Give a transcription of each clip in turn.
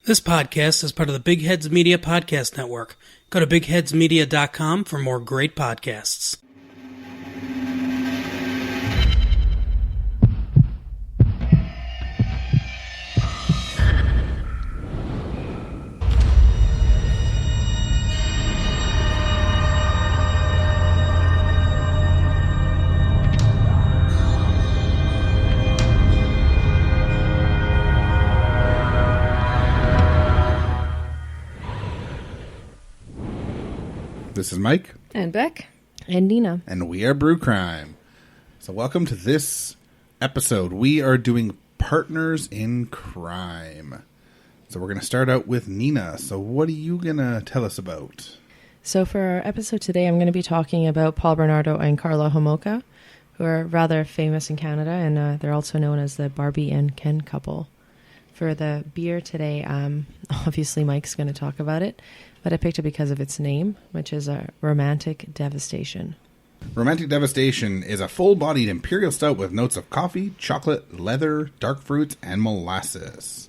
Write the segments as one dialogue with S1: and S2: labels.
S1: This podcast is part of the Big Heads Media Podcast Network. Go to bigheadsmedia.com for more great podcasts.
S2: This is Mike.
S3: And Beck.
S4: And Nina.
S2: And we are Brew Crime. So welcome to this episode. We are doing Partners in Crime. So we're going to start out with Nina. So what are you going to tell us about?
S4: So for our episode today, I'm going to be talking about Paul Bernardo and Karla Homolka, who are rather famous in Canada, and they're also known as the Barbie and Ken couple. For the beer today, obviously Mike's going to talk about it, but I picked it because of its name, which is a Romantic Devastation.
S2: Romantic Devastation is a full-bodied imperial stout with notes of coffee, chocolate, leather, dark fruits, and molasses.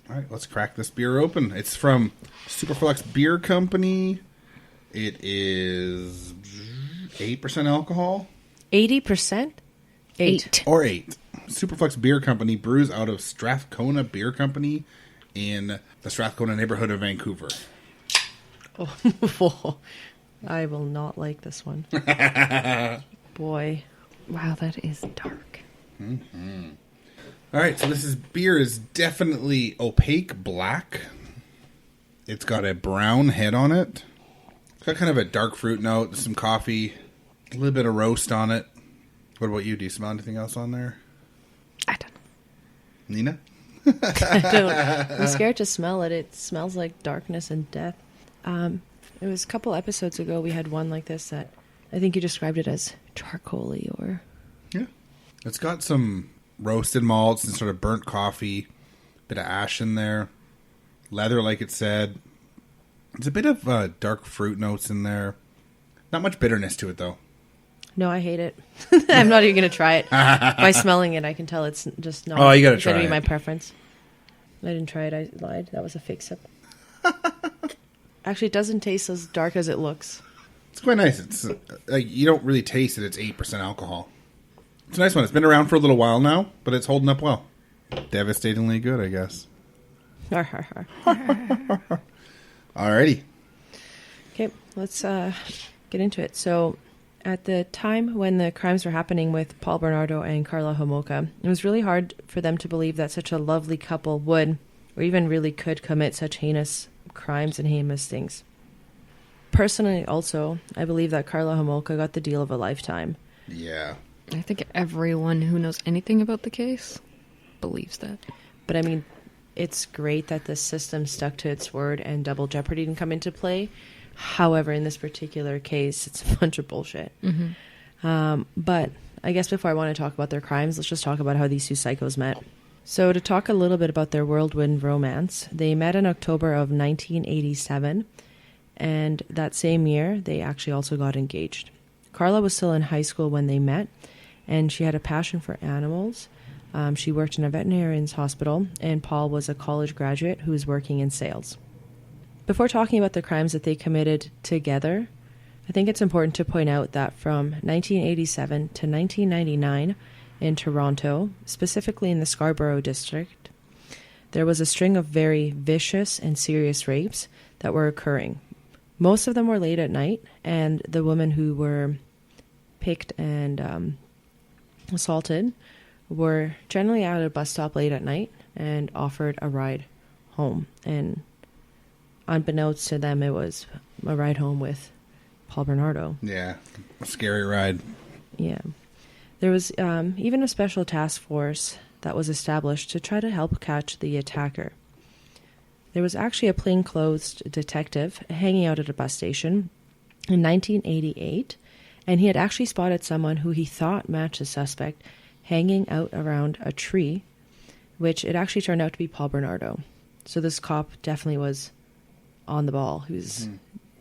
S2: All right, let's crack this beer open. It's from Superflux Beer Company. It is 8% alcohol.
S4: 80%? 8.
S2: Or 8. Superflux Beer Company brews out of Strathcona Beer Company in the Strathcona neighborhood of Vancouver.
S4: Oh, I will not like this one. Boy.
S3: Wow, that is dark.
S2: Mm-hmm. All right, so beer is definitely opaque black. It's got a brown head on it. It's got kind of a dark fruit note, some coffee, a little bit of roast on it. What about you? Do you smell anything else on there?
S3: I don't know.
S2: Nina?
S4: I don't. I'm scared to smell it. It smells like darkness and death. It was a couple episodes ago we had one like this that I think you described it as charcoaly or...
S2: Yeah. It's got some roasted malts and sort of burnt coffee, bit of ash in there, leather like it said. There's a bit of dark fruit notes in there. Not much bitterness to it though.
S4: No, I hate it. I'm not even going to try it. By smelling it, I can tell it's just not
S2: you gotta try
S4: going to
S2: it.
S4: be my preference. I didn't try it. I lied. That was a fake sip. Actually, it doesn't taste as dark as it looks.
S2: It's quite nice. It's like you don't really taste it. It's 8% alcohol. It's a nice one. It's been around for a little while now, but it's holding up well. Devastatingly good, I guess. Alrighty.
S4: Okay, let's get into it. So, at the time when the crimes were happening with Paul Bernardo and Karla Homolka, it was really hard for them to believe that such a lovely couple would, or even really could, commit such heinous crimes and heinous things. Personally, also, I believe that Karla Homolka got the deal of a lifetime.
S2: Yeah.
S3: I think everyone who knows anything about the case believes that.
S4: But I mean, it's great that the system stuck to its word and double jeopardy didn't come into play. However, in this particular case, it's a bunch of bullshit. Mm-hmm. But I guess before I want to talk about their crimes, let's just talk about how these two psychos met. So to talk a little bit about their whirlwind romance, they met in October of 1987, and that same year, they actually also got engaged. Karla was still in high school when they met, and she had a passion for animals. She worked in a veterinarian's hospital, and Paul was a college graduate who was working in sales. Before talking about the crimes that they committed together, I think it's important to point out that from 1987 to 1999 in Toronto, specifically in the Scarborough district, there was a string of very vicious and serious rapes that were occurring. Most of them were late at night, and the women who were picked and assaulted were generally at a bus stop late at night and offered a ride home. And unbeknownst to them, it was a ride home with Paul Bernardo.
S2: Yeah, a scary ride.
S4: Yeah. There was even a special task force that was established to try to help catch the attacker. There was actually a plainclothes detective hanging out at a bus station in 1988, and he had actually spotted someone who he thought matched the suspect hanging out around a tree, which it actually turned out to be Paul Bernardo. So this cop definitely was on the ball. He was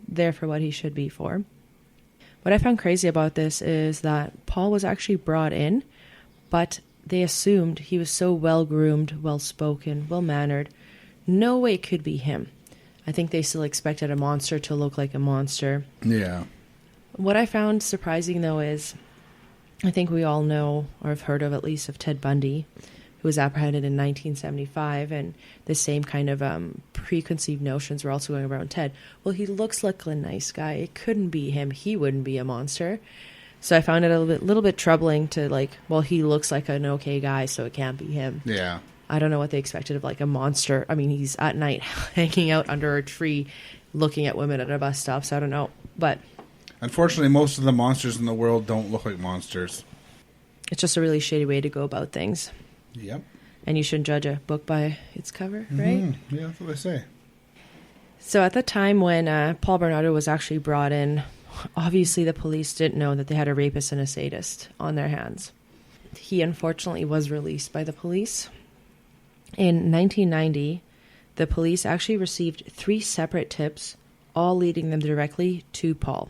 S4: there for what he should be for. What I found crazy about this is that Paul was actually brought in, but they assumed he was so well-groomed, well-spoken, well-mannered, no way it could be him. I think they still expected a monster to look like a monster.
S2: Yeah.
S4: What I found surprising, though, is I think we all know, or have heard of at least, of Ted Bundy, who was apprehended in 1975, and the same kind of preconceived notions were also going around Ted. Well, he looks like a nice guy. It couldn't be him. He wouldn't be a monster. So I found it a little bit troubling to well, he looks like an okay guy, so it can't be him.
S2: Yeah.
S4: I don't know what they expected of a monster. I mean, he's at night hanging out under a tree looking at women at a bus stop, so I don't know. But
S2: unfortunately, most of the monsters in the world don't look like monsters.
S4: It's just a really shady way to go about things.
S2: Yep.
S4: And you shouldn't judge a book by its cover, right?
S2: Yeah, that's what I say.
S4: So at the time when Paul Bernardo was actually brought in, obviously the police didn't know that they had a rapist and a sadist on their hands. He unfortunately was released by the police. In 1990, the police actually received 3 separate tips, all leading them directly to Paul.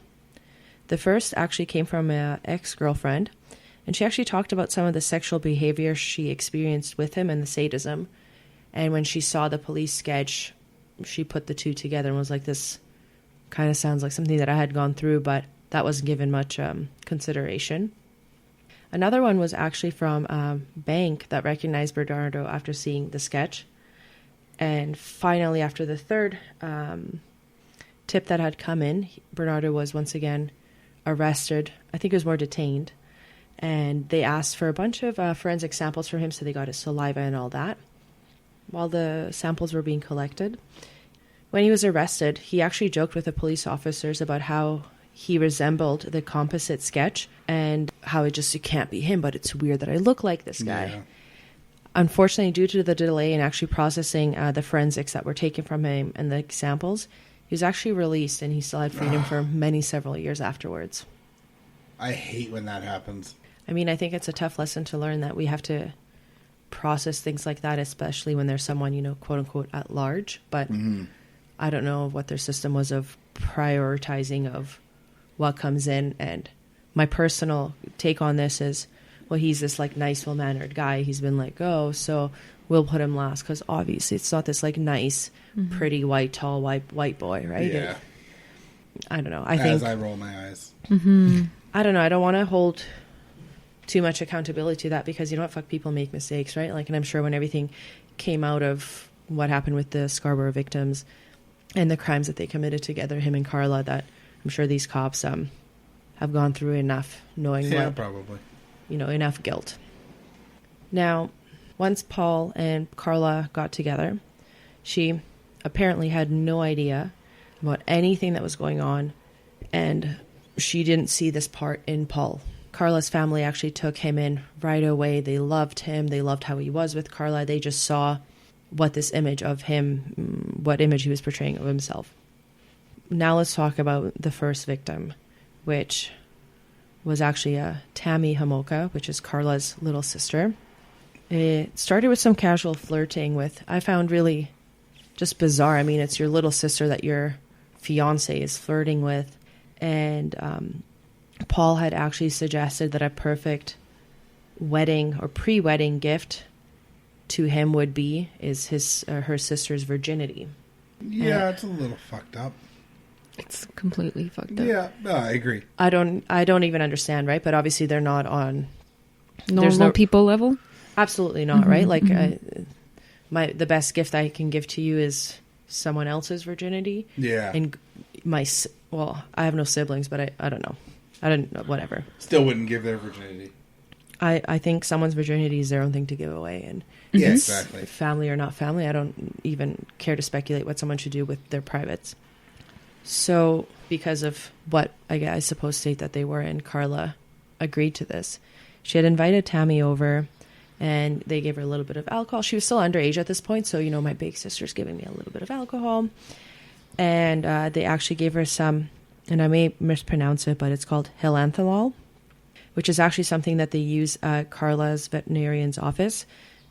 S4: The first actually came from an ex-girlfriend, and she actually talked about some of the sexual behavior she experienced with him and the sadism. And when she saw the police sketch, she put the two together and was like, this kind of sounds like something that I had gone through, but that wasn't given much consideration. Another one was actually from a bank that recognized Bernardo after seeing the sketch. And finally, after the third tip that had come in, Bernardo was once again arrested. I think he was more detained. And they asked for a bunch of forensic samples from him, so they got his saliva and all that. While the samples were being collected, when he was arrested, he actually joked with the police officers about how he resembled the composite sketch and how it can't be him, but it's weird that I look like this guy.
S2: Yeah.
S4: Unfortunately, due to the delay in actually processing the forensics that were taken from him and the samples, he was actually released and he still had freedom for several years afterwards.
S2: I hate when that happens.
S4: I mean, I think it's a tough lesson to learn that we have to process things like that, especially when there's someone, quote unquote, at large. But I don't know what their system was of prioritizing of what comes in. And my personal take on this is, well, he's this nice, well-mannered guy. He's been let go, so we'll put him last because obviously it's not this nice, pretty, white, tall, white boy, right?
S2: Yeah.
S4: I don't know.
S2: As I roll my eyes.
S4: I don't know. I don't want to hold too much accountability to that because fuck, people make mistakes, right? And I'm sure when everything came out of what happened with the Scarborough victims and the crimes that they committed together, him and Karla, that I'm sure these cops have gone through enough knowing
S2: probably.
S4: Enough guilt. Now, once Paul and Karla got together, she apparently had no idea about anything that was going on, and she didn't see this part in Paul. Karla's family actually took him in right away. They loved him. They loved how he was with Karla. They just saw what image he was portraying of himself. Now let's talk about the first victim, which was actually Tammy Homolka, which is Karla's little sister. It started with some casual flirting with, I found really just bizarre. I mean, it's your little sister that your fiance is flirting with. And Paul had actually suggested that a perfect wedding or pre-wedding gift to him would be her sister's virginity.
S2: Yeah, it's a little fucked up.
S3: It's completely fucked up.
S2: Yeah, I agree.
S4: I don't even understand, right? But obviously they're not on
S3: normal people level.
S4: Absolutely not, right? The best gift I can give to you is someone else's virginity.
S2: Yeah.
S4: And I have no siblings, but I don't know. I don't know, whatever.
S2: Still wouldn't give their virginity.
S4: I think someone's virginity is their own thing to give away, and
S2: yeah, exactly.
S4: Family or not family, I don't even care to speculate what someone should do with their privates. So, because of what I suppose state that they were in, Karla agreed to this. She had invited Tammy over, and they gave her a little bit of alcohol. She was still underage at this point, so my big sister's giving me a little bit of alcohol, and they actually gave her some, and I may mispronounce it, but it's called hilanthalol, which is actually something that they use at Karla's veterinarian's office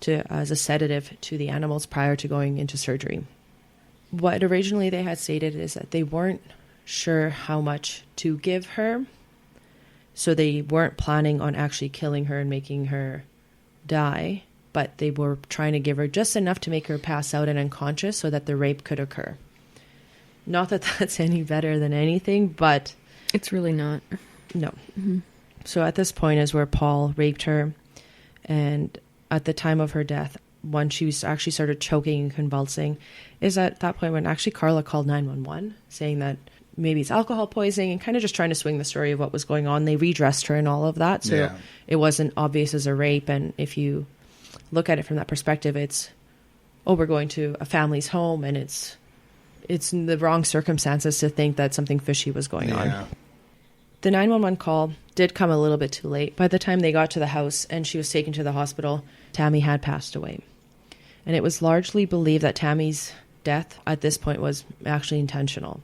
S4: as a sedative to the animals prior to going into surgery. What originally they had stated is that they weren't sure how much to give her, so they weren't planning on actually killing her and making her die. but they were trying to give her just enough to make her pass out and unconscious so that the rape could occur. Not that that's any better than anything, but...
S3: It's really not.
S4: No. Mm-hmm. So at this point is where Paul raped her, and at the time of her death, when she was actually started choking and convulsing, is at that point when actually Karla called 911, saying that maybe it's alcohol poisoning, and kind of just trying to swing the story of what was going on. They redressed her and all of that, so it wasn't obvious as a rape. And if you look at it from that perspective, it's, oh, we're going to a family's home, and it's in the wrong circumstances to think that something fishy was going on. The 911 call did come a little bit too late. By the time they got to the house and she was taken to the hospital, Tammy had passed away. And it was largely believed that Tammy's death at this point was actually intentional.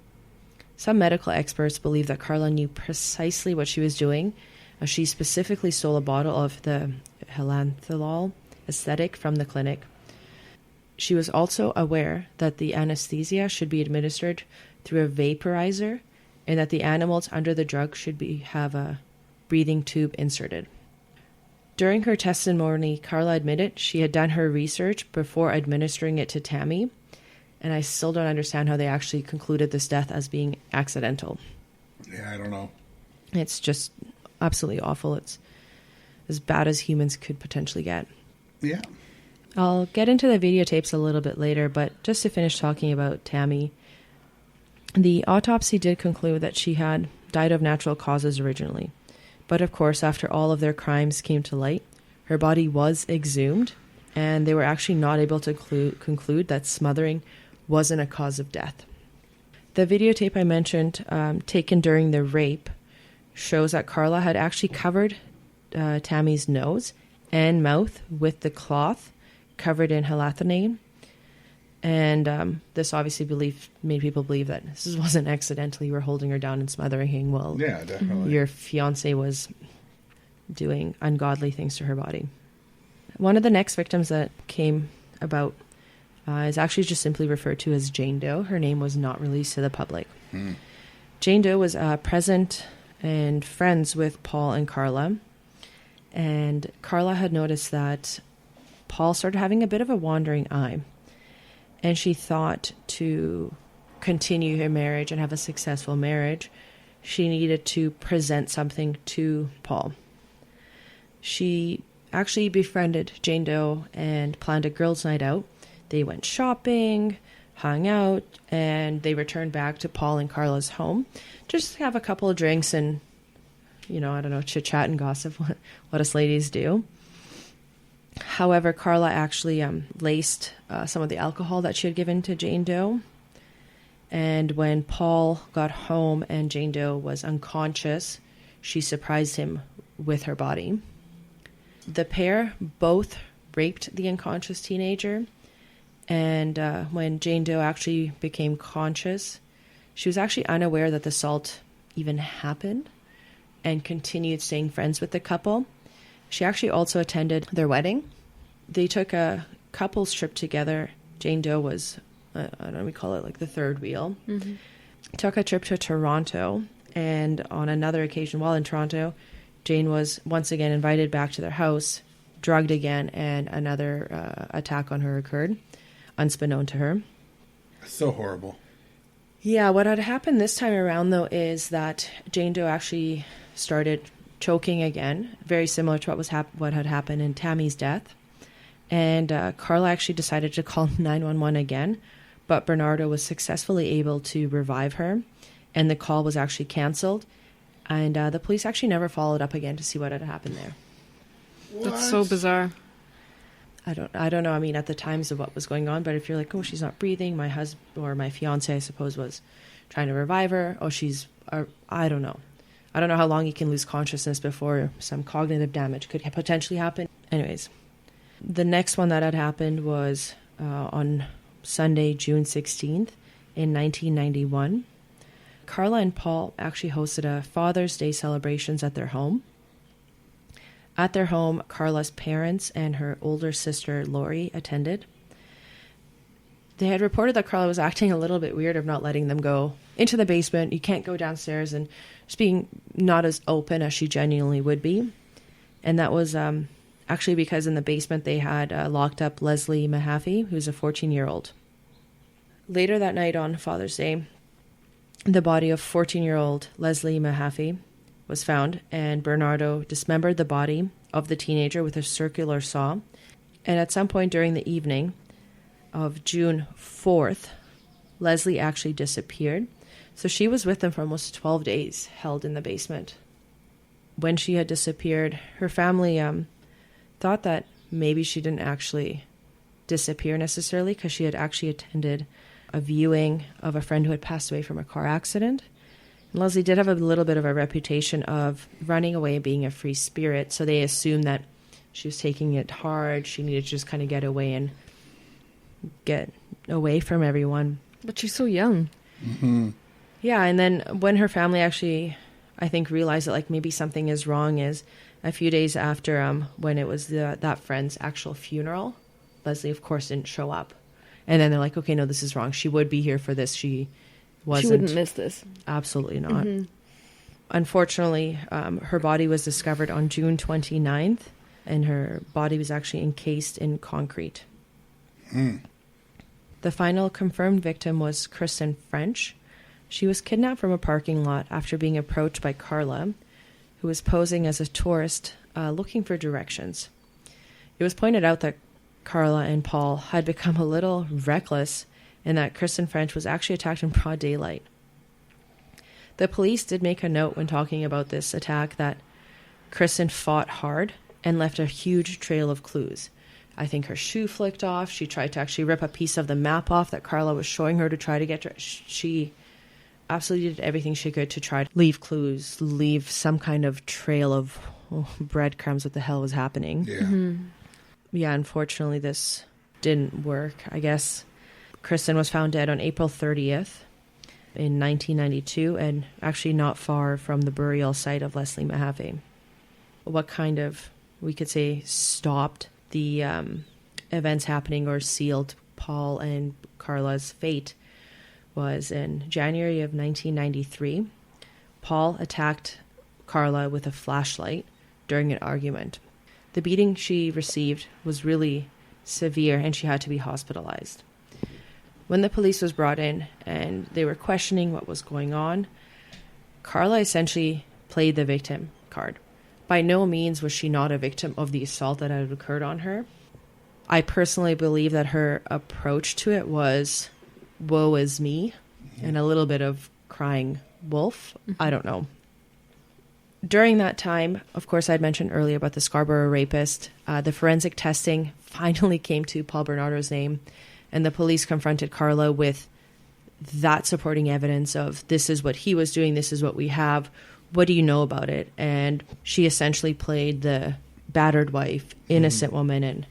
S4: Some medical experts believe that Karla knew precisely what she was doing, as she specifically stole a bottle of the Helantholol aesthetic from the clinic. She was also aware that the anesthesia should be administered through a vaporizer, and that the animals under the drug should have a breathing tube inserted. During her testimony, Karla admitted she had done her research before administering it to Tammy, and I still don't understand how they actually concluded this death as being accidental.
S2: Yeah, I don't know.
S4: It's just absolutely awful. It's as bad as humans could potentially get.
S2: Yeah.
S4: I'll get into the videotapes a little bit later, but just to finish talking about Tammy, the autopsy did conclude that she had died of natural causes originally. But of course, after all of their crimes came to light, her body was exhumed, and they were actually not able to conclude that smothering wasn't a cause of death. The videotape I mentioned, taken during the rape, shows that Karla had actually covered Tammy's nose and mouth with the cloth covered in halathonane. And this obviously made people believe that this wasn't accidentally you were holding her down and smothering her while
S2: definitely.
S4: Your fiance was doing ungodly things to her body. One of the next victims that came about is actually just simply referred to as Jane Doe. Her name was not released to the public. Jane Doe was present and friends with Paul and Karla. And Karla had noticed that Paul started having a bit of a wandering eye. And she thought to continue her marriage and have a successful marriage, she needed to present something to Paul. She actually befriended Jane Doe and planned a girls' night out. They went shopping, hung out, and they returned back to Paul and Karla's home. Just have a couple of drinks and, chit-chat and gossip, what us ladies do. However, Karla actually laced some of the alcohol that she had given to Jane Doe. And when Paul got home and Jane Doe was unconscious, she surprised him with her body. The pair both raped the unconscious teenager. And when Jane Doe actually became conscious, she was actually unaware that the assault even happened and continued staying friends with the couple. She actually also attended their wedding. They took a couple's trip together. Jane Doe was, we call it like the third wheel. Mm-hmm. Took a trip to Toronto. And on another occasion, while in Toronto, Jane was once again invited back to their house, drugged again, and another attack on her occurred, unbeknown to her.
S2: So horrible.
S4: Yeah, what had happened this time around, though, is that Jane Doe actually started choking again, very similar to what had happened in Tammy's death. And Karla actually decided to call 911 again, but Bernardo was successfully able to revive her, and the call was actually canceled. And the police actually never followed up again to see what had happened there.
S2: What?
S3: That's so bizarre.
S4: I don't know. I mean, at the times of what was going on, but if you're like, oh, she's not breathing, my husband or my fiance, I suppose, was trying to revive her. Oh, I don't know. I don't know how long you can lose consciousness before some cognitive damage could potentially happen. Anyways, the next one that had happened was on Sunday, June 16th in 1991. Karla and Paul actually hosted a Father's Day celebrations at their home. At their home, Karla's parents and her older sister, Lori, attended. They had reported that Karla was acting a little bit weird of not letting them go into the basement. You can't go downstairs, and just being not as open as she genuinely would be. And that was Actually, because in the basement they had locked up Leslie Mahaffey, who's a 14-year-old. Later that night on Father's Day, the body of 14-year-old Leslie Mahaffey was found, and Bernardo dismembered the body of the teenager with a circular saw. And at some point during the evening of June 4th, Leslie actually disappeared. So she was with them for almost 12 days, held in the basement. When she had disappeared, her family thought that maybe she didn't actually disappear necessarily, because she had actually attended a viewing of a friend who had passed away from a car accident. And Leslie did have a little bit of a reputation of running away and being a free spirit, so they assumed that she was taking it hard. She needed to just kind of get away and get away from everyone.
S3: But she's so young.
S2: Mm-hmm.
S4: Yeah, and then when her family actually, I think, realized that like maybe something is wrong is a few days after when it was that friend's actual funeral, Leslie, of course, didn't show up. And then they're like, okay, no, this is wrong. She would be here for this. She wasn't.
S3: She wouldn't miss this.
S4: Absolutely not. Mm-hmm. Unfortunately, her body was discovered on June 29th, and her body was actually encased in concrete. The final confirmed victim was Kristen French. She was kidnapped from a parking lot after being approached by Karla, who was posing as a tourist looking for directions. It was pointed out that Karla and Paul had become a little reckless and that Kristen French was actually attacked in broad daylight. The police did make a note when talking about this attack that Kristen fought hard and left a huge trail of clues. I think her shoe flicked off. She tried to actually rip a piece of the map off that Karla was showing her to try to get to. She absolutely did everything she could to try to leave clues, leave some kind of trail of breadcrumbs, what the hell was happening.
S2: Yeah.
S3: Mm-hmm.
S4: Yeah, unfortunately, this didn't work. I guess Kristen was found dead on April 30th in 1992, and actually not far from the burial site of Leslie Mahaffey. What kind of, we could say, stopped the events happening or sealed Paul and Karla's fate was in January of 1993. Paul attacked Karla with a flashlight during an argument. The beating she received was really severe, and she had to be hospitalized. When the police was brought in and they were questioning what was going on, Karla essentially played the victim card. By no means was she not a victim of the assault that had occurred on her. I personally believe that her approach to it was, woe is me, and a little bit of crying wolf. I don't know. During that time, of course, I'd mentioned earlier about the Scarborough rapist. The forensic testing finally came to Paul Bernardo's name, and the police confronted Karla with that supporting evidence of, this is what he was doing, this is what we have, what do you know about it? And she essentially played the battered wife, innocent woman, and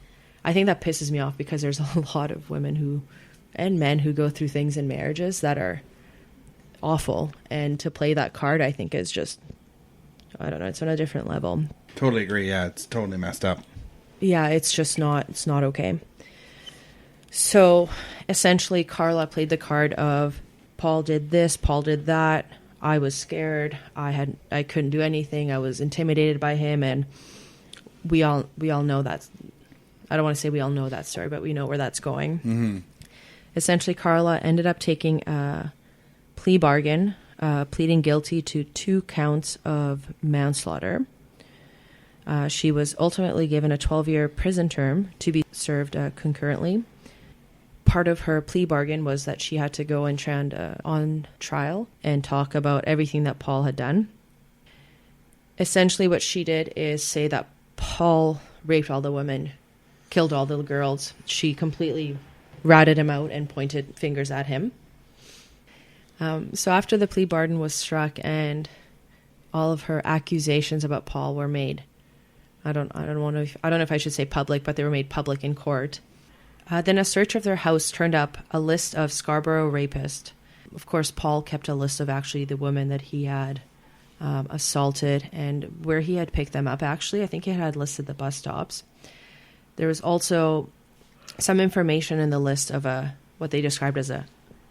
S4: I think that pisses me off because there's a lot of women who, and men who go through things in marriages that are awful, and to play that card, I think, is just, I don't know, it's on a different level.
S2: Totally agree. Yeah, it's totally messed up.
S4: Yeah, it's just not, it's not okay. So essentially, Karla played the card of, Paul did this, Paul did that. I was scared. I couldn't do anything. I was intimidated by him, and we all know that. I don't want to say we all know that story, but we know where that's going.
S2: Mm-hmm.
S4: Essentially, Karla ended up taking a plea bargain, pleading guilty to 2 counts of manslaughter. She was ultimately given a 12-year prison term to be served concurrently. Part of her plea bargain was that she had to go and stand on trial and talk about everything that Paul had done. Essentially, what she did is say that Paul raped all the women, killed all the girls. She completely ratted him out and pointed fingers at him. So after the plea bargain was struck and all of her accusations about Paul were made, I don't know if I should say public, but they were made public in court. Then a search of their house turned up a list of Scarborough rapists. Of course, Paul kept a list of actually the women that he had assaulted and where he had picked them up. Actually, I think he had listed the bus stops. There was also some information in the list of what they described as a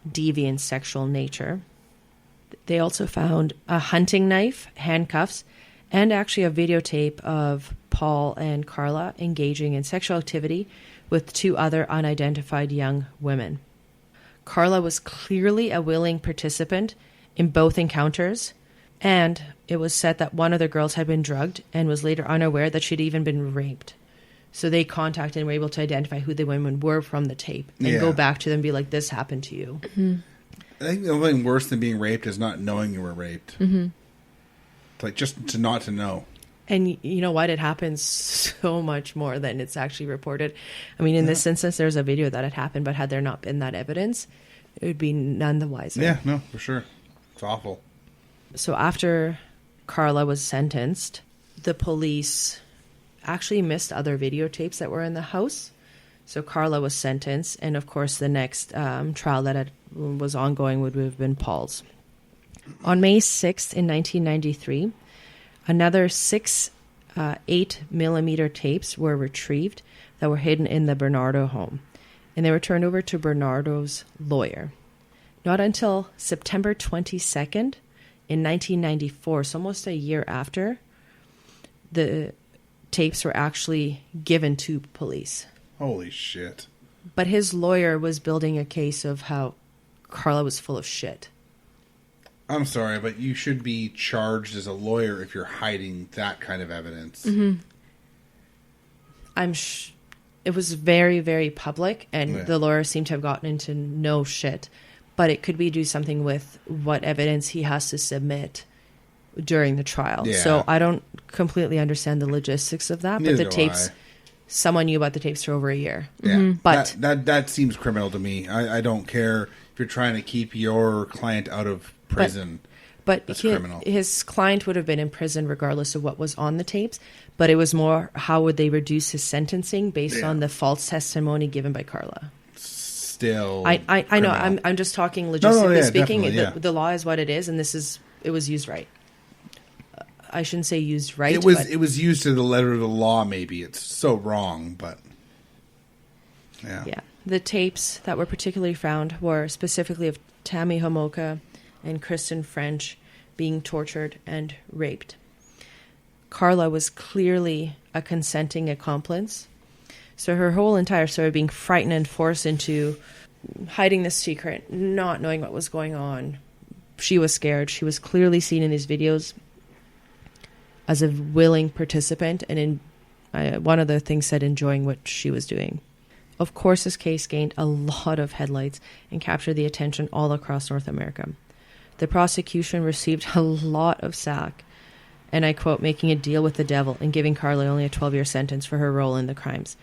S4: deviant sexual nature. They also found a hunting knife, handcuffs, and actually a videotape of Paul and Karla engaging in sexual activity with 2 other unidentified young women. Karla was clearly a willing participant in both encounters, and it was said that one of the girls had been drugged and was later unaware that she'd even been raped. So they contacted and were able to identify who the women were from the tape and go back to them and be like, this happened to you.
S3: Mm-hmm.
S2: I think the only thing worse than being raped is not knowing you were raped.
S3: Mm-hmm.
S2: It's like just to not to know.
S4: And you know what? It happens so much more than it's actually reported. I mean, in this instance, there's a video that had happened, but had there not been that evidence, it would be none the wiser.
S2: Yeah, no, for sure. It's awful.
S4: So after Karla was sentenced, the police actually missed other videotapes that were in the house. So Karla was sentenced, and of course the next trial that was ongoing would have been Paul's. On May 6th in 1993, another 6 8mm tapes were retrieved that were hidden in the Bernardo home, and they were turned over to Bernardo's lawyer. Not until September 22nd in 1994, so almost a year after, the tapes were actually given to police.
S2: Holy shit.
S4: But his lawyer was building a case of how Karla was full of shit.
S2: I'm sorry, but you should be charged as a lawyer if you're hiding that kind of evidence.
S3: Mm-hmm.
S4: It was very, very public, and the lawyer seemed to have gotten into no shit. But it could be do something with what evidence he has to submit during the trial.
S2: Yeah.
S4: So I don't completely understand the logistics of that.
S2: Neither
S4: but the
S2: do
S4: tapes,
S2: I.
S4: Someone knew about the tapes for over a year.
S2: Yeah,
S3: Mm-hmm.
S4: But
S2: that seems criminal to me. I don't care if you're trying to keep your client out of prison.
S4: But
S2: That's criminal.
S4: His client would have been in prison regardless of what was on the tapes. But it was more, how would they reduce his sentencing based on the false testimony given by Karla?
S2: Still,
S4: I know.
S2: criminal.
S4: I'm just talking logistically speaking.
S2: definitely.
S4: The law is what it is, and it was used right. I shouldn't say used right.
S2: It was used to the letter of the law. Maybe it's so wrong, but yeah.
S4: Yeah. The tapes that were particularly found were specifically of Tammy Homolka and Kristen French being tortured and raped. Karla was clearly a consenting accomplice. So her whole entire story, being frightened and forced into hiding this secret, not knowing what was going on. She was scared. She was clearly seen in these videos as a willing participant, and one of the things said enjoying what she was doing. Of course, this case gained a lot of headlights and captured the attention all across North America. The prosecution received a lot of sack, and I quote, making a deal with the devil and giving Karla only a 12-year sentence for her role in the crimes.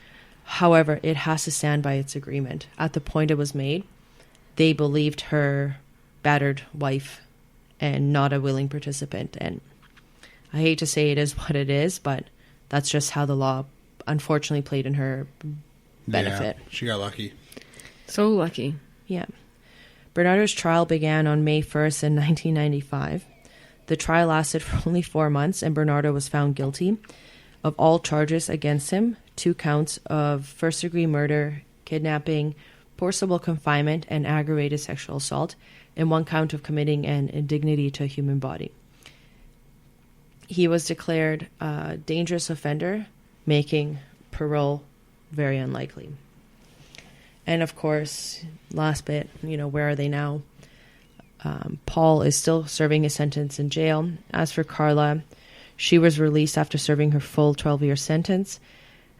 S4: However, it has to stand by its agreement. At the point it was made, they believed her battered wife and not a willing participant. And I hate to say it is what it is, but that's just how the law unfortunately played in her benefit.
S2: Yeah, she got lucky.
S3: So lucky.
S4: Yeah. Bernardo's trial began on May 1st in 1995. The trial lasted for only 4 months, and Bernardo was found guilty of all charges against him, 2 counts of first-degree murder, kidnapping, forcible confinement, and aggravated sexual assault, and 1 count of committing an indignity to a human body. He was declared a dangerous offender, making parole very unlikely. And of course, last bit, where are they now? Paul is still serving his sentence in jail. As for Karla, she was released after serving her full 12-year sentence,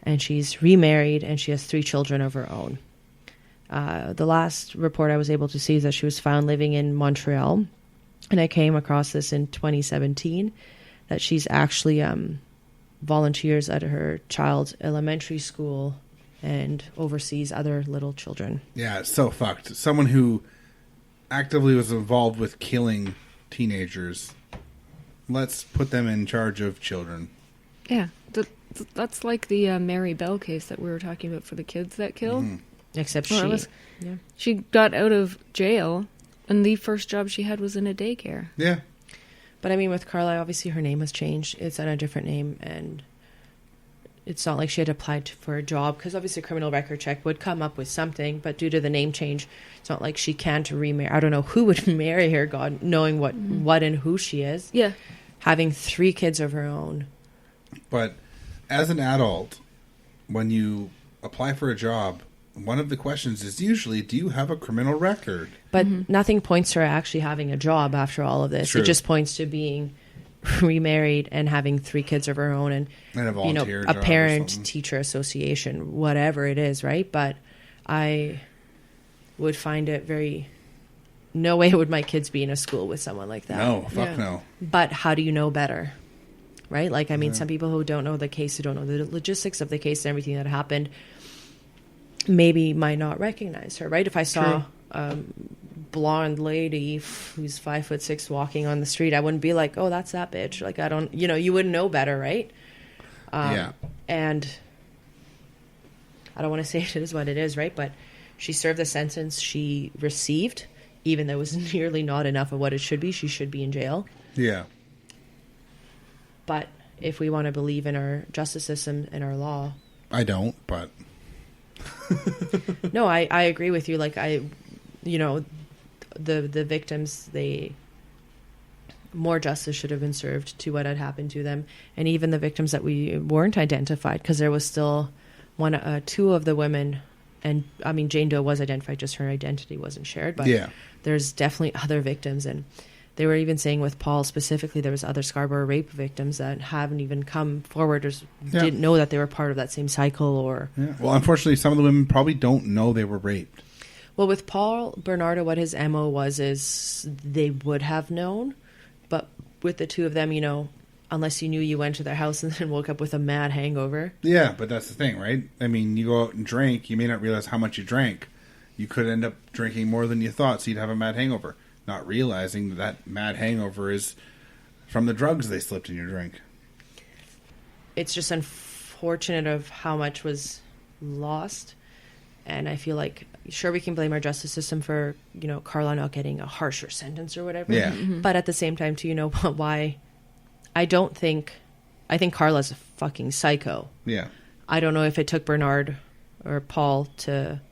S4: and she's remarried, and she has 3 children of her own. The last report I was able to see is that she was found living in Montreal, and I came across this in 2017, that she's actually volunteers at her child's elementary school and oversees other little children.
S2: Yeah, it's so fucked. Someone who actively was involved with killing teenagers. Let's put them in charge of children.
S3: Yeah. That's like the Mary Bell case that we were talking about for the kids that killed.
S2: Mm-hmm.
S4: Except
S3: she got out of jail, and the first job she had was in a daycare.
S2: Yeah.
S4: But I mean, with Karla, obviously her name has changed. It's on a different name, and it's not like she had applied for a job, because obviously a criminal record check would come up with something, but due to the name change, it's not like she can't remarry. I don't know who would marry her, God, knowing what and who she is.
S3: Yeah.
S4: having 3 kids of her own.
S2: But as an adult, when you apply for a job, one of the questions is usually, do you have a criminal record?
S4: But nothing points to her actually having a job after all of this.
S2: True.
S4: It just points to being remarried and having 3 kids of her own and
S2: And a volunteer
S4: a
S2: job or
S4: parent
S2: something.
S4: teacher association, whatever it is, right? But I would find it very... No way would my kids be in a school with someone like that.
S2: No, fuck
S3: Yeah.
S2: no.
S4: But how do you know better? Right? Like, I mean, some people who don't know the case, who don't know the logistics of the case and everything that happened, maybe might not recognize her, right? If I saw a blonde lady who's 5'6" walking on the street, I wouldn't be like, oh, that's that bitch. Like, I don't, you wouldn't know better, right?
S2: Yeah.
S4: And I don't want to say it is what it is, right? But she served the sentence she received, even though it was nearly not enough of what it should be. She should be in jail.
S2: Yeah.
S4: But if we want to believe in our justice system and our law,
S2: I don't, but...
S4: no, I agree with you. Like, the victims, more justice should have been served to what had happened to them. And even the victims that we weren't identified, because there was still 2 of the women, and I mean, Jane Doe was identified, just her identity wasn't shared. But
S2: Yeah.
S4: there's definitely other victims. And they were even saying with Paul specifically, there was other Scarborough rape victims that haven't even come forward or didn't know that they were part of that same cycle. Or
S2: Yeah. Well, unfortunately, some of the women probably don't know they were raped.
S4: well, with Paul Bernardo, what his MO was is they would have known. But with the 2 of them, unless you knew, you went to their house and then woke up with a mad hangover.
S2: Yeah, but that's the thing, right? I mean, you go out and drink, you may not realize how much you drank. You could end up drinking more than you thought, so you'd have a mad hangover. Not realizing that mad hangover is from the drugs they slipped in your drink.
S4: It's just unfortunate of how much was lost. And I feel like, sure, we can blame our justice system for, Karla not getting a harsher sentence or whatever.
S2: Yeah.
S4: But at the same time, too, why... I think Karla's a fucking psycho.
S2: Yeah.
S4: I don't know if it took Bernard or Paul to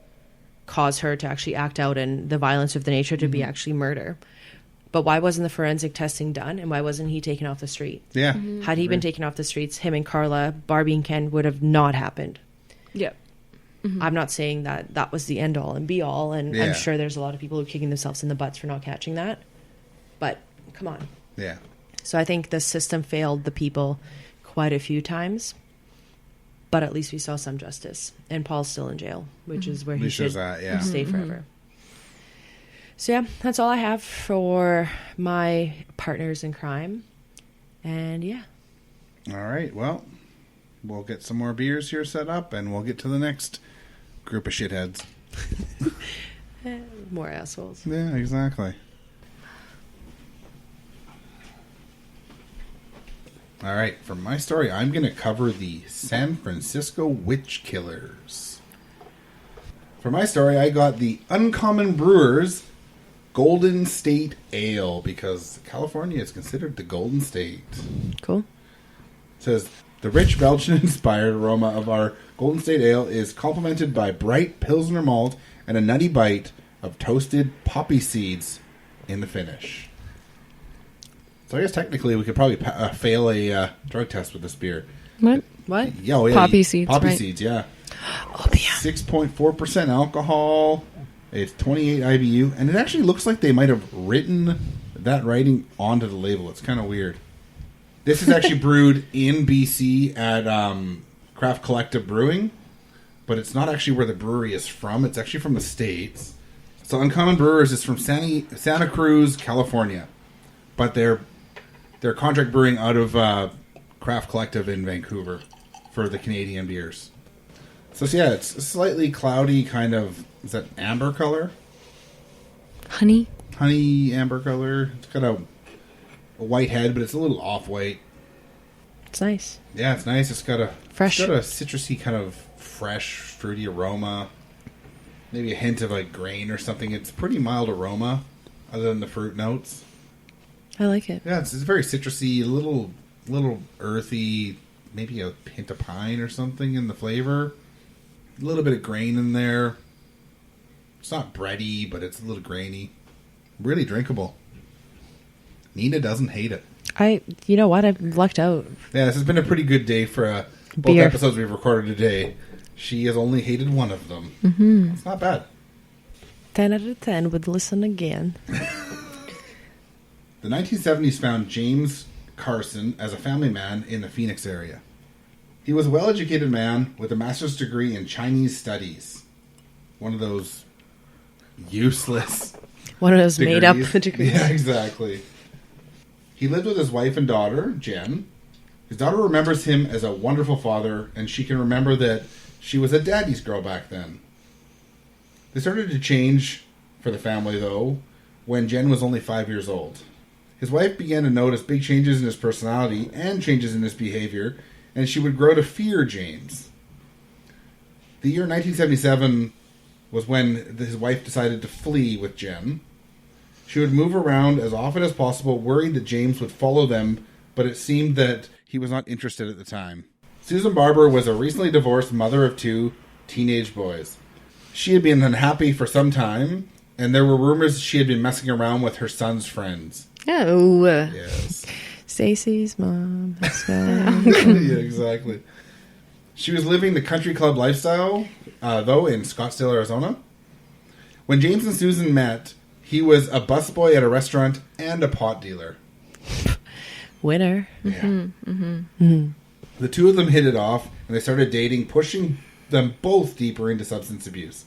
S4: cause her to actually act out in the violence of the nature to be actually murder. But why wasn't the forensic testing done, and why wasn't he taken off the street?
S2: Yeah.
S4: Had he been taken off the streets, him and Karla, Barbie and Ken would have not happened.
S3: Yep.
S4: I'm not saying that was the end all and be all, and
S2: Yeah.
S4: I'm sure there's a lot of people who are kicking themselves in the butts for not catching that. But come on.
S2: Yeah.
S4: So I think the system failed the people quite a few times, but at least we saw some justice. And Paul's still in jail, which is where he should stay forever. So yeah, that's all I have for my partners in crime. And yeah.
S2: All right. Well, we'll get some more beers here set up, and we'll get to the next group of shitheads.
S4: More assholes.
S2: Yeah, exactly. All right, for my story, I'm going to cover the San Francisco Witch Killers. For my story, I got the Uncommon Brewers Golden State Ale, because California is considered the Golden State.
S4: Cool.
S2: It says, the rich Belgian-inspired aroma of our Golden State Ale is complemented by bright Pilsner malt and a nutty bite of toasted poppy seeds in the finish. So I guess technically we could probably fail a drug test with this beer.
S3: What?
S2: Yeah, oh, yeah,
S3: Poppy seeds,
S2: Poppy
S3: right.
S2: seeds, yeah.
S3: Opium.
S2: 6.4% alcohol. It's 28 IBU. And it actually looks like they might have written that writing onto the label. It's kind of weird. This is actually brewed in BC at Craft Collective Brewing. But it's not actually where the brewery is from. It's actually from the States. So Uncommon Brewers is from Santa Cruz, California. But they're contract brewing out of Craft Collective in Vancouver for the Canadian beers. So yeah, it's a slightly cloudy kind of, is that amber color?
S3: Honey?
S2: Honey amber color. It's got a white head, but it's a little off-white.
S4: It's nice.
S2: Yeah, it's nice. It's got a
S4: Fresh.
S2: It's got a citrusy kind of fresh, fruity aroma. Maybe a hint of like grain or something. It's pretty mild aroma, other than the fruit notes.
S4: I like it.
S2: Yeah, it's very citrusy, a little earthy, maybe a hint of pine or something in the flavor. A little bit of grain in there. It's not bready, but it's a little grainy. Really drinkable. Nina doesn't hate it.
S4: You know what? I've lucked out.
S2: Yeah, this has been a pretty good day for both
S4: Beer.
S2: episodes we've recorded today. She has only hated one of them. Mm-hmm. It's not bad.
S4: 10 out of 10 would listen again.
S2: The 1970s found James Carson as a family man in the Phoenix area. He was a well-educated man with a master's degree in Chinese studies. One of those useless
S4: One of those
S2: degrees.
S4: made-up degrees.
S2: Yeah, exactly. He lived with his wife and daughter, Jen. His daughter remembers him as a wonderful father, and she can remember that she was a daddy's girl back then. They started to change for the family, though, when Jen was only 5 years old. His wife began to notice big changes in his personality and changes in his behavior, and she would grow to fear James. The year 1977 was when his wife decided to flee with Jen. She would move around as often as possible, worried that James would follow them, but it seemed that he was not interested at the time. Susan Barber was a recently divorced mother of 2 teenage boys. She had been unhappy for some time, and there were rumors she had been messing around with her son's friends.
S3: Oh.
S2: Yes.
S4: Stacey's mom.
S2: Yeah, exactly. She was living the country club lifestyle, though, in Scottsdale, Arizona. When James and Susan met, he was a busboy at a restaurant and a pot dealer.
S4: Winner.
S2: Yeah. The two of them hit it off, and they started dating, pushing them both deeper into substance abuse.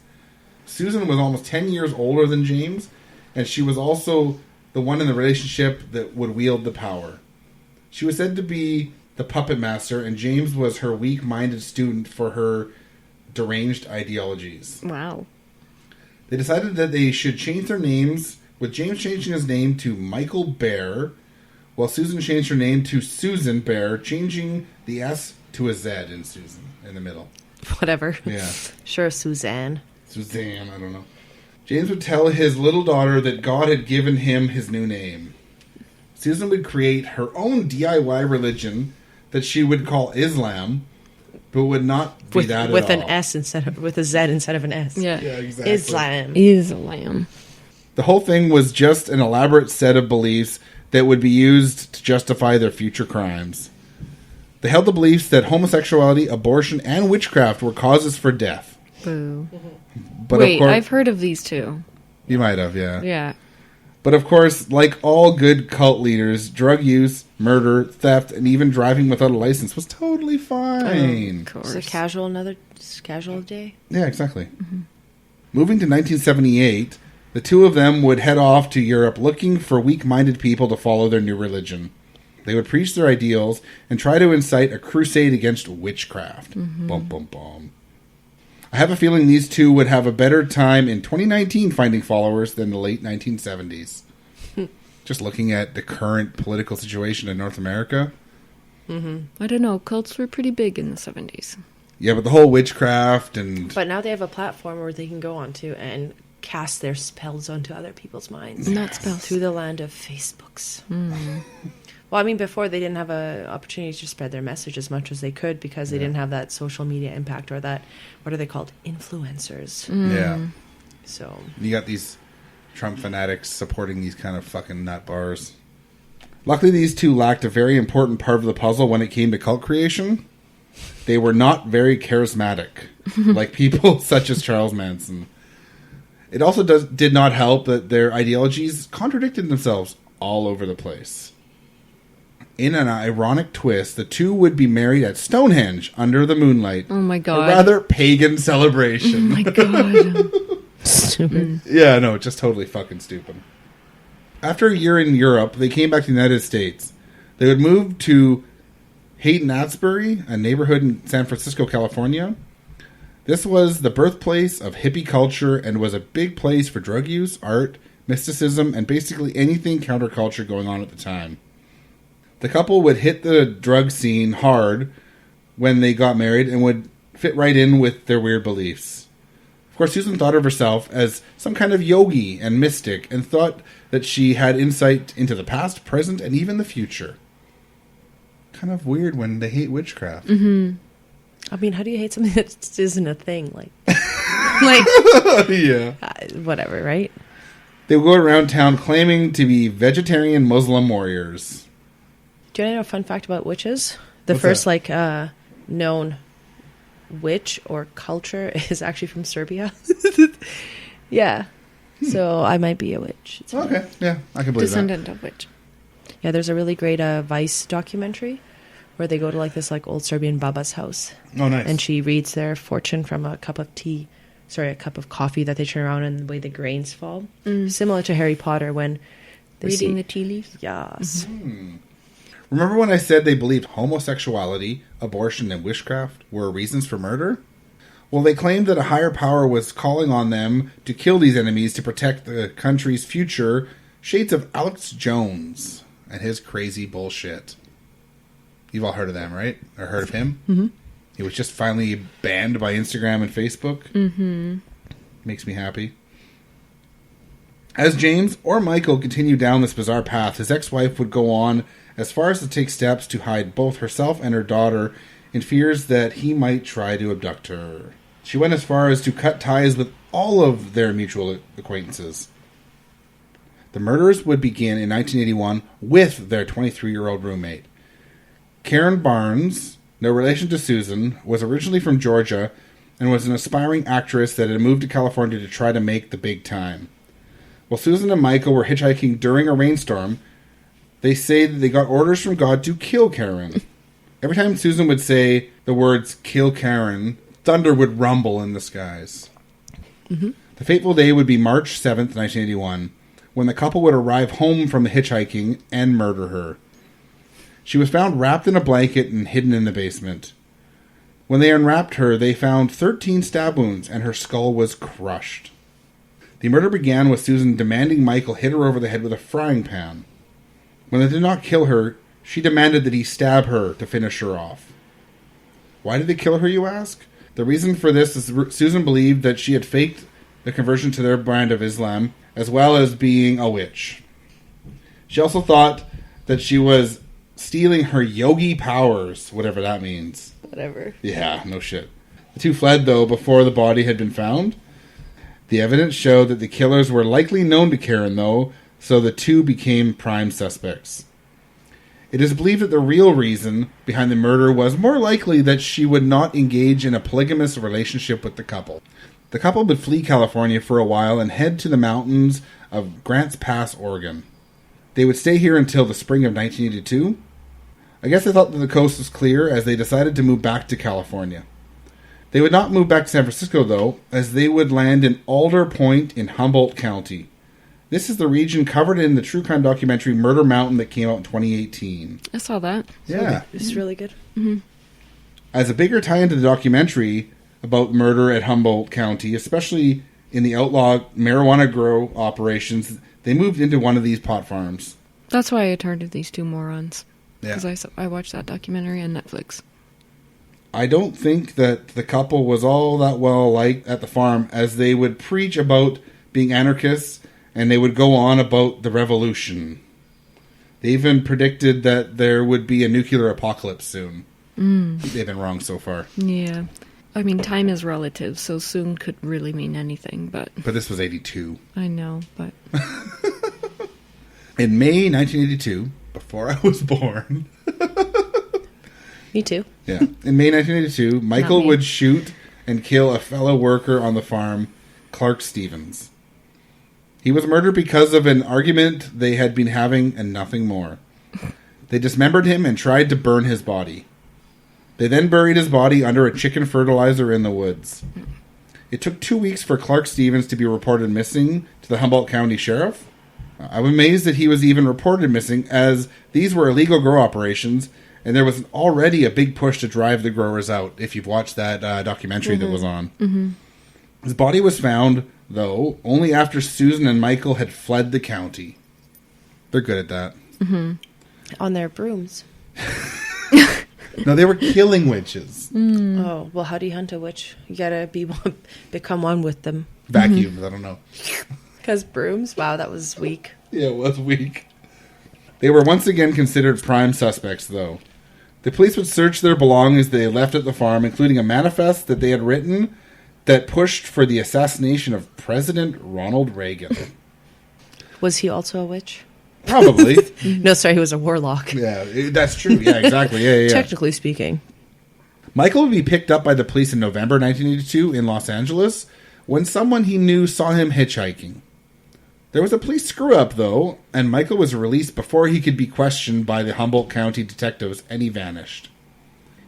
S2: Susan was almost 10 years older than James, and she was also the one in the relationship that would wield the power. She was said to be the puppet master, and James was her weak-minded student for her deranged ideologies.
S3: Wow.
S2: They decided that they should change their names, with James changing his name to Michael Bear, while Susan changed her name to Susan Bear, changing the S to a Z in Susan, in the middle.
S4: Whatever.
S2: Yeah.
S4: Sure, Suzanne.
S2: Suzanne, I don't know. James would tell his little daughter that God had given him his new name. Susan would create her own DIY religion that she would call Islam, but would not be that at all.
S4: With an S with a Z instead of an S.
S3: Yeah.
S2: Yeah, exactly.
S4: Islam.
S3: Is a lamb.
S2: The whole thing was just an elaborate set of beliefs that would be used to justify their future crimes. They held the beliefs that homosexuality, abortion, and witchcraft were causes for death.
S3: Boo.
S2: But
S3: Wait,
S2: of course,
S3: I've heard of these two.
S2: you might have, yeah.
S3: Yeah.
S2: But of course, like all good cult leaders, drug use, murder, theft, and even driving without a license was totally fine.
S3: Of course.
S4: It's a casual day.
S2: Yeah, exactly. Mm-hmm. Moving to 1978, the two of them would head off to Europe looking for weak-minded people to follow their new religion. They would preach their ideals and try to incite a crusade against witchcraft. Bum, bum, bum. I have a feeling these two would have a better time in 2019 finding followers than the late 1970s. Just looking at the current political situation in North America.
S3: I don't know. Cults were pretty big in the 70s.
S2: Yeah, but the whole witchcraft and...
S4: But now they have a platform where they can go onto and cast their spells onto other people's minds.
S3: Not spells.
S4: Through the land of Facebooks. Well, I mean, before they didn't have an opportunity to spread their message as much as they could because they didn't have that social media impact or that, what are they called? Influencers.
S2: Yeah.
S4: So.
S2: You got these Trump fanatics supporting these kind of fucking nut bars. Luckily, these two lacked a very important part of the puzzle when it came to cult creation. They were not very charismatic, like people such as Charles Manson. It also did not help that their ideologies contradicted themselves all over the place. In an ironic twist, the two would be married at Stonehenge under the moonlight.
S3: Oh my god.
S2: A rather pagan celebration.
S3: Oh my god.
S4: Stupid.
S2: Yeah, no, just totally fucking stupid. After a year in Europe, they came back to the United States. They would move to Hayden-Asbury, a neighborhood in San Francisco, California. This was the birthplace of hippie culture and was a big place for drug use, art, mysticism, and basically anything counterculture going on at the time. The couple would hit the drug scene hard when they got married and would fit right in with their weird beliefs. Of course, Susan thought of herself as some kind of yogi and mystic and thought that she had insight into the past, present, and even the future. Kind of weird when they hate witchcraft.
S4: Mm-hmm. I mean, how do you hate something that isn't a thing? Like
S2: yeah.
S4: Whatever, right?
S2: They would go around town claiming to be vegetarian Muslim warriors.
S4: Do you know a fun fact about witches? The
S2: What's
S4: first,
S2: that?
S4: known witch or culture is actually from Serbia. Yeah. So I might be a witch. It's fine.
S2: Okay, yeah, I can believe
S3: Descendant of which?
S4: Yeah, there's a really great Vice documentary where they go to this old Serbian baba's house.
S2: that. Oh, nice.
S4: And she reads their fortune from a cup of coffee that they turn around and the way the grains fall. Similar to Harry Potter when they
S3: Reading
S4: see,
S3: the tea leaves?
S4: Yes.
S2: Remember when I said they believed homosexuality, abortion, and witchcraft were reasons for murder? Well, they claimed that a higher power was calling on them to kill these enemies to protect the country's future. Shades of Alex Jones and his crazy bullshit. You've all heard of them, right? Or heard of him? Mm-hmm. He was just finally banned by Instagram and Facebook. Mm-hmm. Makes me happy. As James or Michael continued down this bizarre path, his ex-wife would go on as far as to take steps to hide both herself and her daughter in fears that he might try to abduct her. She went as far as to cut ties with all of their mutual acquaintances. The murders would begin in 1981 with their 23-year-old roommate. Karen Barnes, no relation to Susan, was originally from Georgia and was an aspiring actress that had moved to California to try to make the big time. While Susan and Michael were hitchhiking during a rainstorm, they say that they got orders from God to kill Karen. Every time Susan would say the words, "kill Karen," thunder would rumble in the skies. Mm-hmm. The fateful day would be March 7th, 1981, when the couple would arrive home from the hitchhiking and murder her. She was found wrapped in a blanket and hidden in the basement. When they unwrapped her, they found 13 stab wounds, and her skull was crushed. The murder began with Susan demanding Michael hit her over the head with a frying pan. When they did not kill her, she demanded that he stab her to finish her off. Why did they kill her, you ask? The reason for this is Susan believed that she had faked the conversion to their brand of Islam, as well as being a witch. She also thought that she was stealing her yogi powers, whatever that means.
S3: Whatever.
S2: Yeah, no shit. The two fled, though, before the body had been found. The evidence showed that the killers were likely known to Karen, though, so the two became prime suspects. It is believed that the real reason behind the murder was more likely that she would not engage in a polygamous relationship with the couple. The couple would flee California for a while and head to the mountains of Grants Pass, Oregon. They would stay here until the spring of 1982. I guess they thought that the coast was clear as they decided to move back to California. They would not move back to San Francisco, though, as they would land in Alder Point in Humboldt County. This is the region covered in the true crime documentary Murder Mountain that came out in 2018.
S3: I saw that.
S2: Yeah.
S4: It's really good.
S2: As a bigger tie into the documentary about murder at Humboldt County, especially in the outlaw marijuana grow operations, they moved into one of these pot farms.
S3: That's why I turned to these two morons.
S2: Yeah.
S3: Because I watched that documentary on Netflix.
S2: I don't think that the couple was all that well liked at the farm, as they would preach about being anarchists and they would go on about the revolution. They even predicted that there would be a nuclear apocalypse soon. They've been wrong so far.
S3: Yeah. I mean, time is relative, so soon could really mean anything, but...
S2: But this was 82.
S3: I know, but...
S2: In May 1982, before I was born...
S4: Me too.
S2: Yeah. In May 1982, Michael
S3: Not me.
S2: would shoot and kill a fellow worker on the farm, Clark Stevens. He was murdered because of an argument they had been having and nothing more. They dismembered him and tried to burn his body. They then buried his body under a chicken fertilizer in the woods. It took 2 weeks for Clark Stevens to be reported missing to the Humboldt County Sheriff. I'm amazed that he was even reported missing, as these were illegal grow operations, and there was already a big push to drive the growers out, if you've watched that documentary that was on. Mm-hmm. His body was found, though, only after Susan and Michael had fled the county. They're good at that.
S3: Mm-hmm.
S4: On their brooms.
S2: No, they were killing witches.
S4: Oh, well, how do you hunt a witch? You gotta become one with them.
S2: Vacuums, I don't know.
S4: Because brooms? Wow, that was weak.
S2: Yeah, it was weak. They were once again considered prime suspects, though. The police would search their belongings they left at the farm, including a manifest that they had written that pushed for the assassination of President Ronald Reagan.
S4: Was he also a witch?
S2: Probably.
S4: No, sorry, he was a warlock.
S2: Yeah, that's true. Yeah, exactly. Yeah.
S4: Technically speaking.
S2: Michael would be picked up by the police in November 1982 in Los Angeles when someone he knew saw him hitchhiking. There was a police screw-up, though, and Michael was released before he could be questioned by the Humboldt County detectives, and he vanished.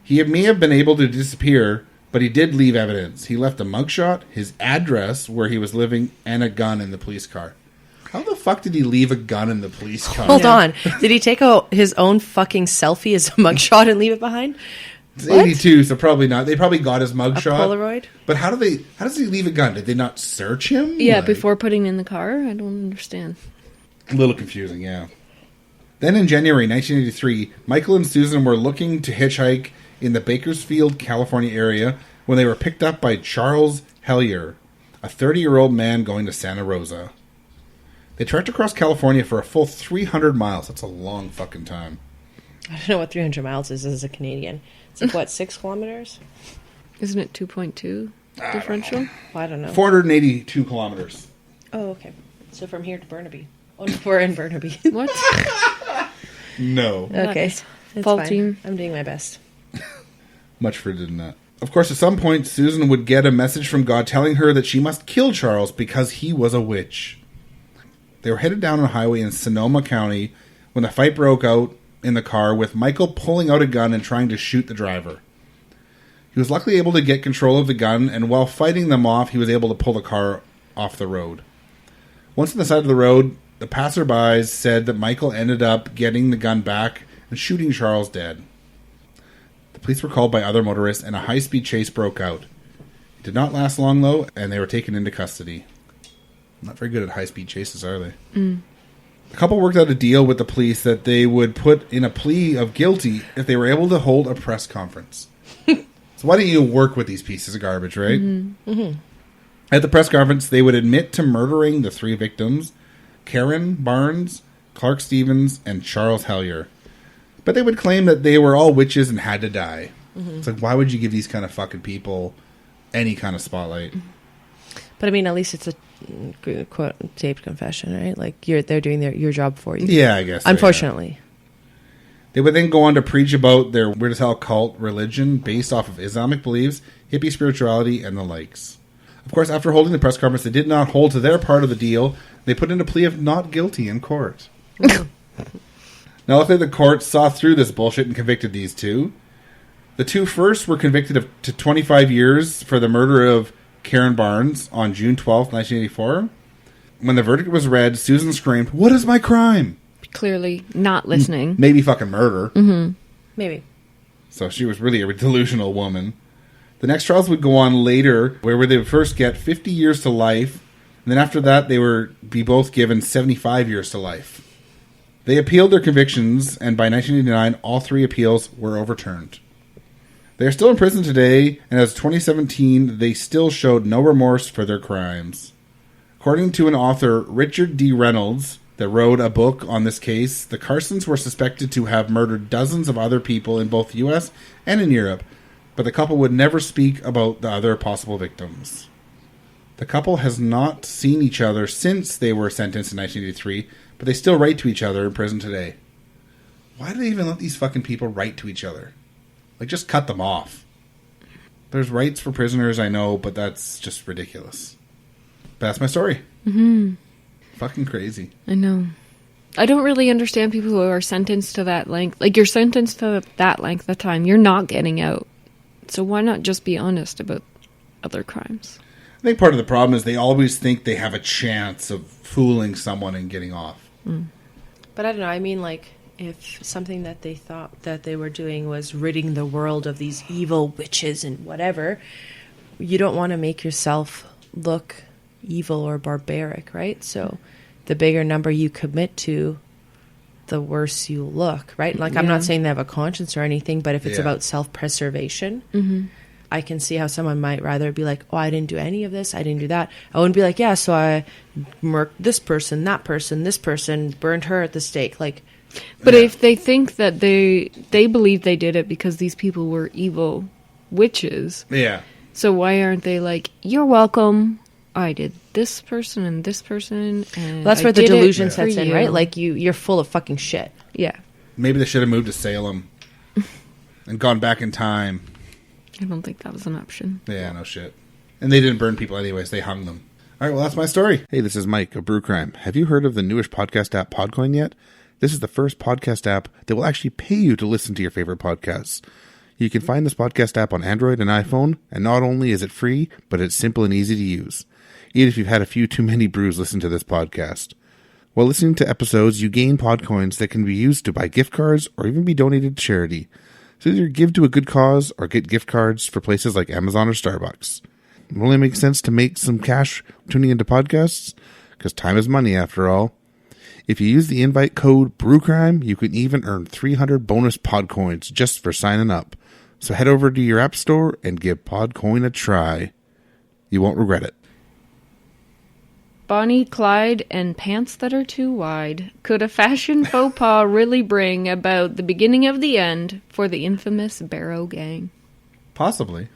S2: He may have been able to disappear, but he did leave evidence. He left a mugshot, his address, where he was living, and a gun in the police car. How the fuck did he leave a gun in the police car?
S4: Hold on. Did he take his own fucking selfie as a mugshot and leave it behind?
S2: It's 82, so probably not. They probably got his mugshot.
S4: A Polaroid?
S2: But how does he leave a gun? Did they not search him?
S3: Yeah, before putting it in the car? I don't understand.
S2: A little confusing, yeah. Then in January 1983, Michael and Susan were looking to hitchhike in the Bakersfield, California area when they were picked up by Charles Hellier, a 30-year-old man going to Santa Rosa. They trekked across California for a full 300 miles. That's a long fucking time.
S4: I don't know what 300 miles is as a Canadian. It's like, what, 6 kilometers?
S3: Isn't it 2.2 differential?
S4: Well, I don't know.
S2: 482 kilometers.
S4: Oh, okay. So from here to Burnaby. Oh, no, we're in Burnaby.
S3: What?
S2: No.
S4: Okay.
S3: Nice.
S4: It's
S3: Faulty.
S4: fine. I'm doing my best.
S2: Much further than that. Of course, at some point, Susan would get a message from God telling her that she must kill Charles because he was a witch. They were headed down a highway in Sonoma County when the fight broke out in the car, with Michael pulling out a gun and trying to shoot the driver. He was luckily able to get control of the gun, and while fighting them off, he was able to pull the car off the road. Once on the side of the road, the passerbys said that Michael ended up getting the gun back and shooting Charles dead. The police were called by other motorists, and a high-speed chase broke out. It did not last long, though, and they were taken into custody. Not very good at high-speed chases, are they? Mm. The couple worked out a deal with the police that they would put in a plea of guilty if they were able to hold a press conference. So why don't you work with these pieces of garbage, right? Mm-hmm. Mm-hmm. At the press conference, they would admit to murdering the 3 victims, Karen Barnes, Clark Stevens, and Charles Hellier. But they would claim that they were all witches and had to die. Mm-hmm. It's like, why would you give these kind of fucking people any kind of spotlight?
S4: But I mean, at least it's a quote taped confession, right? Like they're doing your job for you.
S2: Yeah, I guess.
S4: Unfortunately.
S2: Yeah. They would then go on to preach about their weird as hell cult religion based off of Islamic beliefs, hippie spirituality, and the likes. Of course, after holding the press conference, they did not hold to their part of the deal. They put in a plea of not guilty in court. Now, luckily, the court saw through this bullshit and convicted these 2. The 2 first were convicted to 25 years for the murder of Karen Barnes on June 12th, 1984. When the verdict was read, Susan screamed, "What is my crime?"
S3: Clearly not listening.
S2: Maybe fucking murder.
S3: Mm-hmm.
S4: Maybe.
S2: So she was really a delusional woman. The next trials would go on later, where they would first get 50 years to life, and then after that they would be both given 75 years to life. They appealed their convictions, and by 1989, all 3 appeals were overturned. They are still in prison today, and as of 2017, they still showed no remorse for their crimes. According to an author, Richard D. Reynolds, that wrote a book on this case, the Carsons were suspected to have murdered dozens of other people in both the U.S. and in Europe, but the couple would never speak about the other possible victims. The couple has not seen each other since they were sentenced in 1983, but they still write to each other in prison today. Why do they even let these fucking people write to each other? Like, just cut them off. There's rights for prisoners, I know, but that's just ridiculous. But that's my story. Mm-hmm. Fucking crazy.
S3: I know. I don't really understand people who are sentenced to that length. Like, you're sentenced to that length of time. You're not getting out. So why not just be honest about other crimes?
S2: I think part of the problem is they always think they have a chance of fooling someone and getting off.
S4: Mm. But I don't know. I mean, like, if something that they thought that they were doing was ridding the world of these evil witches and whatever, you don't want to make yourself look evil or barbaric, right? So the bigger number you commit to, the worse you look, right? Like, I'm not saying they have a conscience or anything, but if it's about self-preservation, I can see how someone might rather be like, oh, I didn't do any of this, I didn't do that. I wouldn't be like, yeah, so I murked this person, that person, this person, burned her at the stake. Like,
S3: but if they think that they believe they did it because these people were evil witches,
S2: yeah.
S3: So why aren't they like, you're welcome, I did this person and this person, and
S4: Well, that's
S3: I
S4: where the
S3: did it
S4: delusion
S3: for
S4: sets in,
S3: you.
S4: right? Like you're full of fucking shit.
S3: Yeah.
S2: Maybe they should have moved to Salem and gone back in time.
S3: I don't think that was an option.
S2: Yeah, no shit. And they didn't burn people anyways. They hung them. All right, well, that's my story. Hey, this is Mike of Brew Crime. Have you heard of the newish podcast app Podcoin yet? This is the first podcast app that will actually pay you to listen to your favorite podcasts. You can find this podcast app on Android and iPhone, and not only is it free, but it's simple and easy to use. Even if you've had a few too many brews, listen to this podcast. While listening to episodes, you gain Podcoins that can be used to buy gift cards or even be donated to charity. So either give to a good cause or get gift cards for places like Amazon or Starbucks. It only makes sense to make some cash tuning into podcasts, because time is money after all. If you use the invite code BrewCrime, you can even earn 300 bonus Podcoins just for signing up. So head over to your app store and give Podcoin a try. You won't regret it.
S3: Bonnie, Clyde, and pants that are too wide. Could a fashion faux pas really bring about the beginning of the end for the infamous Barrow gang?
S2: Possibly.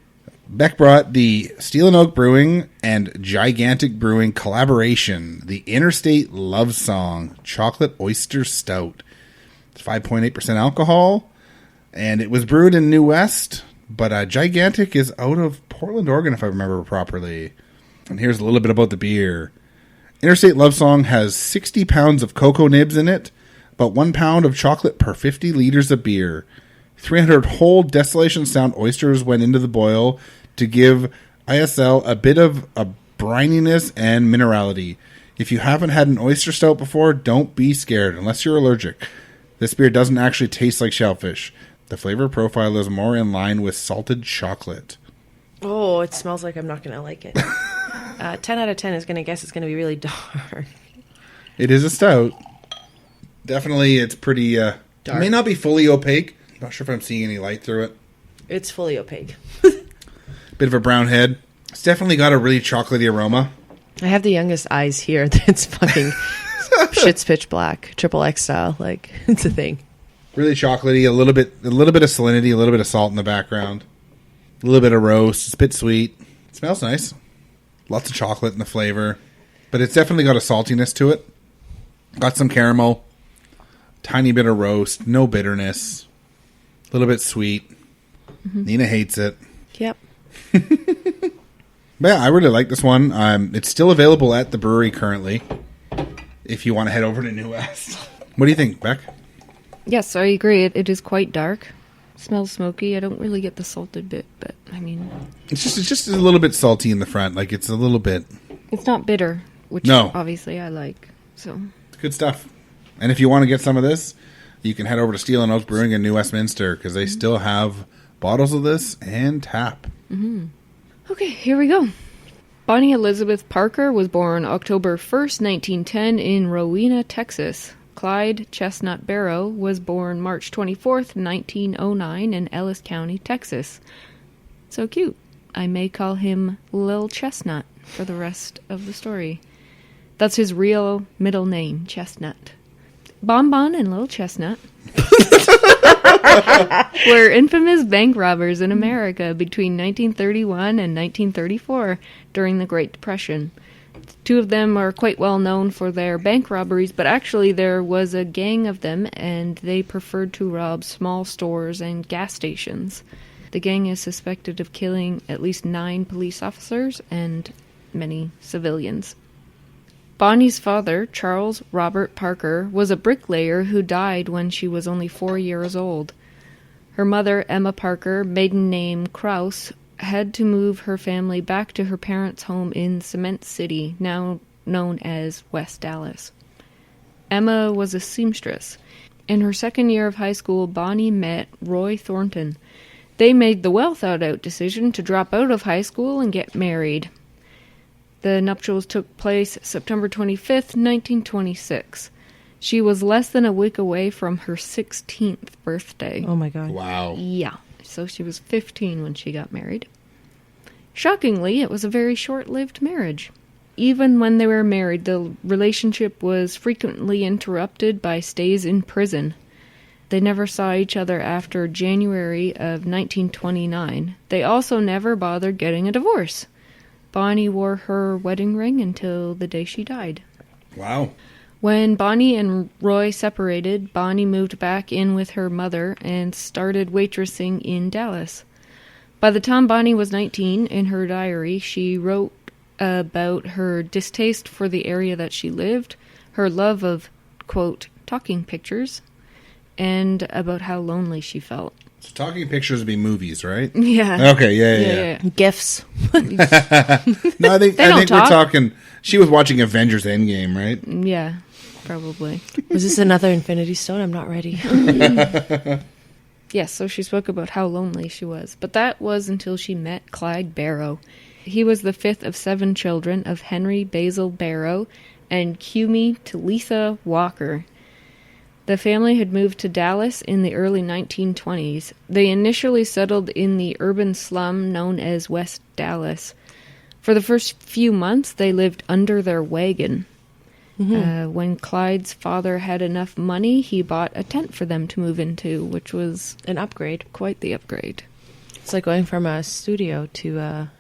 S2: Beck brought the Steel and Oak Brewing and Gigantic Brewing collaboration, the Interstate Love Song Chocolate Oyster Stout. It's 5.8% alcohol, and it was brewed in New West, but Gigantic is out of Portland, Oregon, if I remember properly. And here's a little bit about the beer. Interstate Love Song has 60 pounds of cocoa nibs in it, about 1 pound of chocolate per 50 liters of beer. 300 whole distillation sound oysters went into the boil to give ISL a bit of a brininess and minerality. If you haven't had an oyster stout before, don't be scared unless you're allergic. This beer doesn't actually taste like shellfish. The flavor profile is more in line with salted chocolate.
S4: Oh, it smells like I'm not going to like it. 10 out of 10 is going to guess it's going to be really dark.
S2: It is a stout. Definitely, it's pretty... It may not be fully opaque. Not sure if I'm seeing any light through it.
S4: It's fully opaque.
S2: Bit of a brown head. It's definitely got a really chocolatey aroma.
S4: I have the youngest eyes here. That's fucking shit's pitch black, triple X style. Like, it's a thing.
S2: Really chocolatey. A little bit of salinity. A little bit of salt in the background. A little bit of roast. It's a bit sweet. It smells nice. Lots of chocolate in the flavor, but it's definitely got a saltiness to it. Got some caramel. Tiny bit of roast. No bitterness. A little bit sweet. Mm-hmm. Nina hates it.
S4: Yep.
S2: But yeah, I really like this one. It's still available at the brewery currently, if you want to head over to New West. What do you think, Beck?
S3: Yes, I agree. It is quite dark. Smells smoky. I don't really get the salted bit, but I mean...
S2: It's just a little bit salty in the front. Like, it's a little bit...
S3: It's not bitter, which obviously I like. So
S2: it's good stuff. And if you want to get some of this, you can head over to Steel and Oak Brewing in New Westminster, because they still have bottles of this and tap.
S3: Mm-hmm. Okay, here we go. Bonnie Elizabeth Parker was born October 1st, 1910 in Rowena, Texas. Clyde Chestnut Barrow was born March 24th, 1909 in Ellis County, Texas. So cute. I may call him Lil Chestnut for the rest of the story. That's his real middle name, Chestnut. Bonbon and Lil Chestnut were infamous bank robbers in America between 1931 and 1934 during the Great Depression. Two of them are quite well known for their bank robberies, but actually there was a gang of them, and they preferred to rob small stores and gas stations. The gang is suspected of killing at least 9 police officers and many civilians. Bonnie's father, Charles Robert Parker, was a bricklayer who died when she was only 4 years old. Her mother, Emma Parker, maiden name Krause, had to move her family back to her parents' home in Cement City, now known as West Dallas. Emma was a seamstress. In her second year of high school, Bonnie met Roy Thornton. They made the well-thought-out decision to drop out of high school and get married. The nuptials took place September 25th, 1926. She was less than a week away from her 16th birthday.
S4: Oh my god.
S2: Wow.
S3: Yeah. So she was 15 when she got married. Shockingly, it was a very short-lived marriage. Even when they were married, the relationship was frequently interrupted by stays in prison. They never saw each other after January of 1929. They also never bothered getting a divorce. Bonnie wore her wedding ring until the day she died.
S2: Wow.
S3: When Bonnie and Roy separated, Bonnie moved back in with her mother and started waitressing in Dallas. By the time Bonnie was 19, in her diary, she wrote about her distaste for the area that she lived, her love of, quote, talking pictures, and about how lonely she felt.
S2: So talking pictures would be movies, right?
S3: Yeah.
S2: Okay, yeah.
S4: GIFs.
S2: No, I think we're talking... She was watching Avengers Endgame, right?
S3: Yeah, probably.
S4: Was this another Infinity Stone? I'm not ready.
S3: Yes, so she spoke about how lonely she was. But that was until she met Clyde Barrow. He was the fifth of 7 children of Henry Basil Barrow and Cumie Talitha Walker. The family had moved to Dallas in the early 1920s. They initially settled in the urban slum known as West Dallas. For the first few months, they lived under their wagon. When Clyde's father had enough money, he bought a tent for them to move into, which was
S4: an upgrade.
S3: Quite the upgrade.
S4: It's like going from a studio to a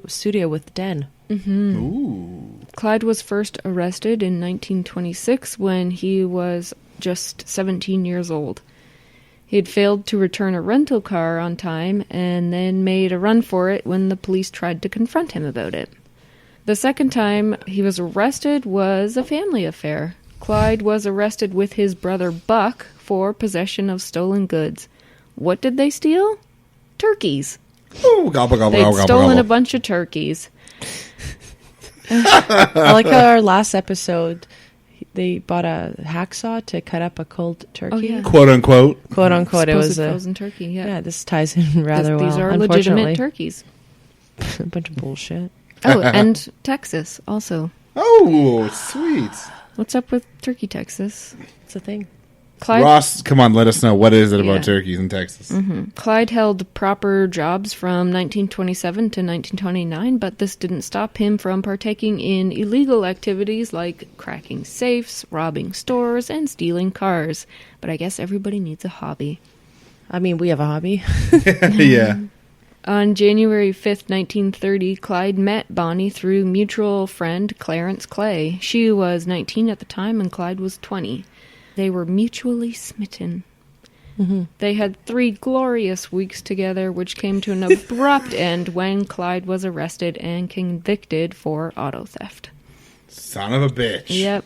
S4: studio with den.
S2: Ooh.
S3: Clyde was first arrested in 1926 when he was just 17 years old. He had failed to return a rental car on time and then made a run for it when the police tried to confront him about it. The second time he was arrested was a family affair. Clyde was arrested with his brother Buck for possession of stolen goods. What did they steal? Turkeys.
S2: Ooh, gobble, gobble,
S3: They'd
S2: gobble,
S3: stolen
S2: gobble.
S3: a bunch of turkeys.
S4: I like how our last episode, they bought a hacksaw to cut up a cold turkey.
S3: Oh, yeah.
S2: Quote unquote.
S4: Quote unquote. It was
S3: Supposed frozen turkey,
S4: yeah, this ties in rather well.
S3: These are
S4: unfortunately.
S3: legitimate turkeys.
S4: A bunch of bullshit.
S3: Oh, and Texas also.
S2: Oh, sweet.
S3: What's up with Turkey, Texas?
S4: It's a thing.
S3: Clyde,
S2: Ross, come on, let us know. What is it about
S3: Yeah.
S2: turkeys in Texas?
S3: Clyde held proper jobs from 1927 to 1929, but this didn't stop him from partaking in illegal activities like cracking safes, robbing stores, and stealing cars. But I guess everybody needs a hobby.
S4: I mean, we have a hobby.
S2: Yeah.
S3: On January 5th, 1930, Clyde met Bonnie through mutual friend Clarence Clay. She was 19 at the time and Clyde was 20. They were mutually smitten. They had 3 glorious weeks together, which came to an abrupt end when Clyde was arrested and convicted for auto theft.
S2: Son of a bitch.
S3: Yep.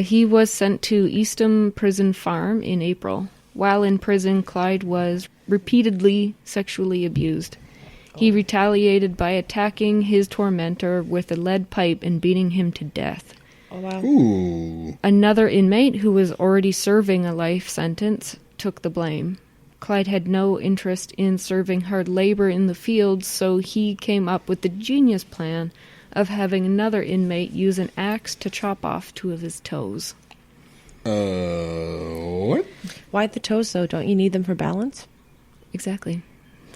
S3: He was sent to Eastham Prison Farm in April. While in prison, Clyde was repeatedly sexually abused. He retaliated by attacking his tormentor with a lead pipe and beating him to death.
S4: Oh, wow.
S2: Ooh.
S3: Another inmate who was already serving a life sentence took the blame. Clyde had no interest in serving hard labor in the fields, so he came up with the genius plan of having another inmate use an axe to chop off 2 of his toes.
S2: What?
S4: Why the toes, though? Don't you need them for balance?
S3: Exactly.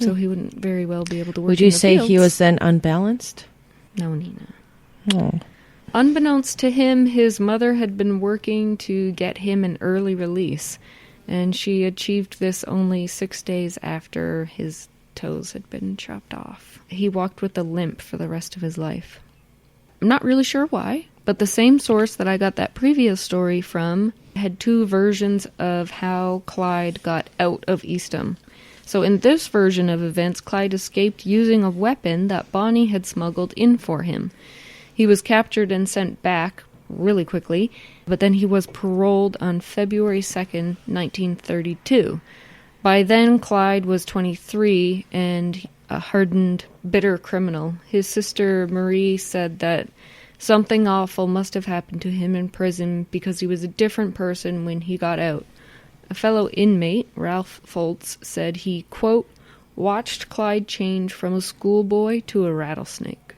S3: So he wouldn't very well be able to work
S4: Would
S3: in
S4: you
S3: the
S4: say he
S3: fields.
S4: was then unbalanced?
S3: No, Nina.
S4: Oh.
S3: Unbeknownst to him, his mother had been working to get him an early release, and she achieved this only 6 days after his toes had been chopped off. He walked with a limp for the rest of his life. I'm not really sure why, but the same source that I got that previous story from had 2 versions of how Clyde got out of Eastham. So in this version of events, Clyde escaped using a weapon that Bonnie had smuggled in for him. He was captured and sent back really quickly, but then he was paroled on February 2nd, 1932. By then, Clyde was 23 and a hardened, bitter criminal. His sister Marie said that something awful must have happened to him in prison because he was a different person when he got out. A fellow inmate, Ralph Foltz, said he, quote, watched Clyde change from a schoolboy to a rattlesnake.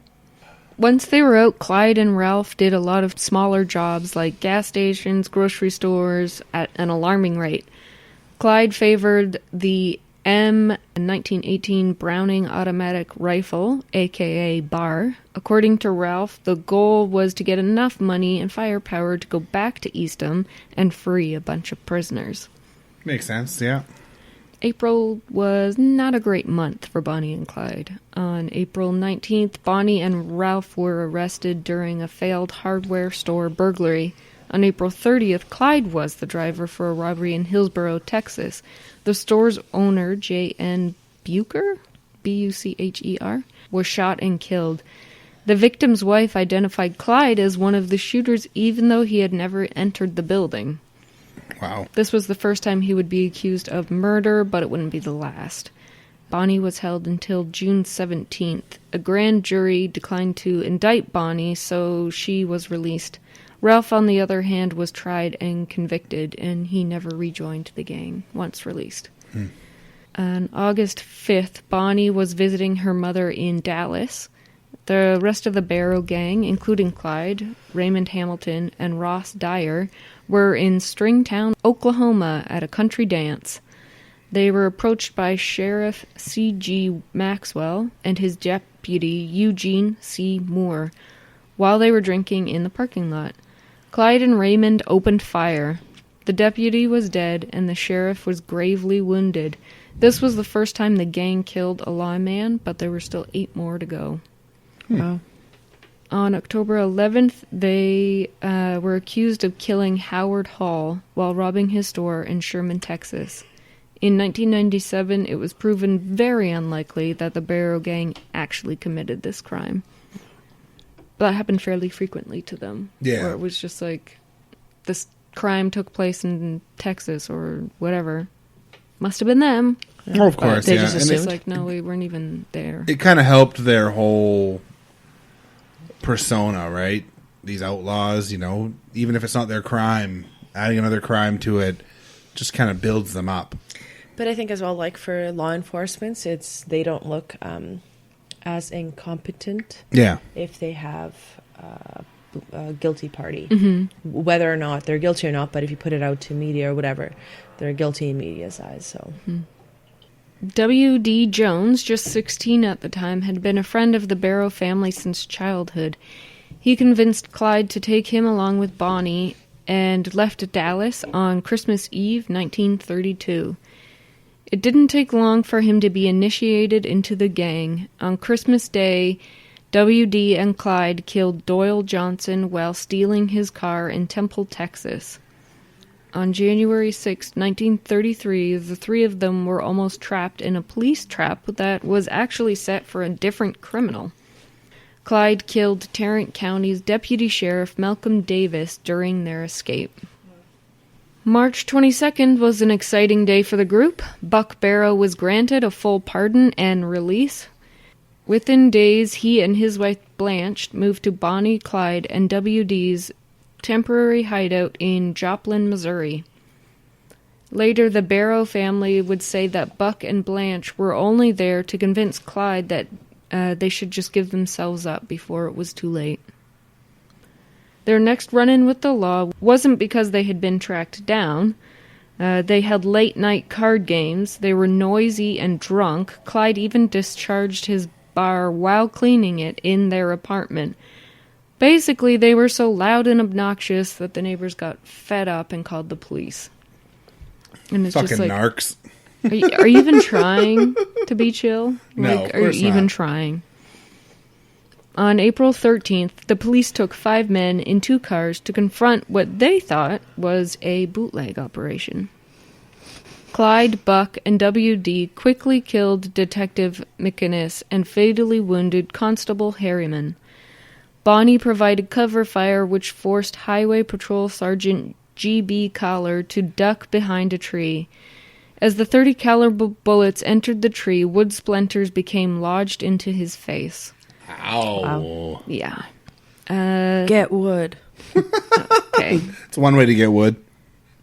S3: Once they were out, Clyde and Ralph did a lot of smaller jobs like gas stations, grocery stores, at an alarming rate. Clyde favored the M1918 Browning automatic rifle, aka BAR. According to Ralph, the goal was to get enough money and firepower to go back to Eastham and free a bunch of prisoners.
S2: Makes sense, yeah.
S3: April was not a great month for Bonnie and Clyde. On April 19th, Bonnie and Ralph were arrested during a failed hardware store burglary. On April 30th, Clyde was the driver for a robbery in Hillsborough, Texas. The store's owner, J.N. Bucher, B-U-C-H-E-R, was shot and killed. The victim's wife identified Clyde as one of the shooters, even though he had never entered the building.
S2: Wow.
S3: This was the first time he would be accused of murder, but it wouldn't be the last. Bonnie was held until June 17th. A grand jury declined to indict Bonnie, so she was released. Ralph, on the other hand, was tried and convicted, and he never rejoined the gang once released. On August 5th, Bonnie was visiting her mother in Dallas. The rest of the Barrow gang, including Clyde, Raymond Hamilton, and Ross Dyer, were in Stringtown, Oklahoma, at a country dance. They were approached by Sheriff C.G. Maxwell and his deputy, Eugene C. Moore, while they were drinking in the parking lot. Clyde and Raymond opened fire. The deputy was dead, and the sheriff was gravely wounded. This was the first time the gang killed a lawman, but there were still 8 more to go.
S4: Wow.
S3: On October 11th, they were accused of killing Howard Hall while robbing his store in Sherman, Texas. In 1997, it was proven very unlikely that the Barrow gang actually committed this crime. But that happened fairly frequently to them.
S2: Yeah.
S3: Where it was just like, this crime took place in Texas or whatever. Must have been them.
S2: Oh, of course,
S4: they
S2: yeah.
S4: just
S2: And
S3: It's
S4: assumed.
S3: like, no, we weren't even there.
S2: it kind of helped their whole persona, right? These outlaws, even if it's not their crime, adding another crime to it just kind of builds them up.
S4: But I think as well, like for law enforcement, they don't look as incompetent
S2: Yeah.
S4: if they have a guilty party, whether or not they're guilty or not. But if you put it out to media or whatever, they're guilty in media's eyes. So.
S3: W.D. Jones, just 16 at the time, had been a friend of the Barrow family since childhood. He convinced Clyde to take him along with Bonnie and left Dallas on Christmas Eve, 1932. It didn't take long for him to be initiated into the gang. On Christmas Day, W.D. and Clyde killed Doyle Johnson while stealing his car in Temple, Texas. On January 6, 1933, the 3 of them were almost trapped in a police trap that was actually set for a different criminal. Clyde killed Tarrant County's Deputy Sheriff Malcolm Davis during their escape. March 22nd was an exciting day for the group. Buck Barrow was granted a full pardon and release. Within days, he and his wife Blanche moved to Bonnie, Clyde, and W.D.'s temporary hideout in Joplin, Missouri. Later, the Barrow family would say that Buck and Blanche were only there to convince Clyde that they should just give themselves up before it was too late. Their next run-in with the law wasn't because they had been tracked down. They held late-night card games. They were noisy and drunk. Clyde even discharged his bar while cleaning it in their apartment. Basically, they were so loud and obnoxious that the neighbors got fed up and called the police. And it's
S2: Fucking
S3: just like,
S2: narcs.
S3: are you even trying to be chill?
S2: No,
S3: Like,
S2: of
S3: are you
S2: course
S3: even
S2: not.
S3: trying? On April 13th, the police took 5 men in 2 cars to confront what they thought was a bootleg operation. Clyde, Buck, and W.D. quickly killed Detective McInnes and fatally wounded Constable Harriman. Bonnie provided cover fire, which forced Highway Patrol Sergeant G.B. Collar to duck behind a tree. As the .30 caliber bullets entered the tree, wood splinters became lodged into his face.
S2: Ow.
S4: Wow.
S3: Yeah.
S4: Get wood.
S3: Okay.
S2: It's one way to get wood.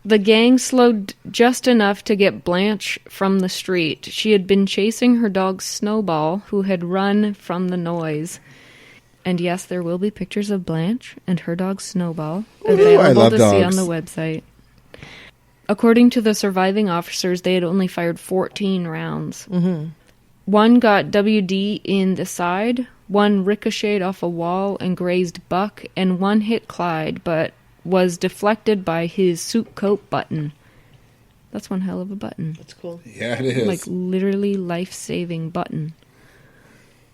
S3: The gang slowed just enough to get Blanche from the street. She had been chasing her dog Snowball, who had run from the noise. And yes, there will be pictures of Blanche and her dog Snowball
S2: I
S3: available
S2: love
S3: to see on
S2: dogs.
S3: the website. According to the surviving officers, they had only fired 14 rounds.
S4: Mm-hmm.
S3: One got W.D. in the side, one ricocheted off a wall and grazed Buck, and one hit Clyde, but was deflected by his suit coat button. That's one hell of a button.
S4: That's cool.
S2: Yeah, it is.
S3: Like, literally life-saving button.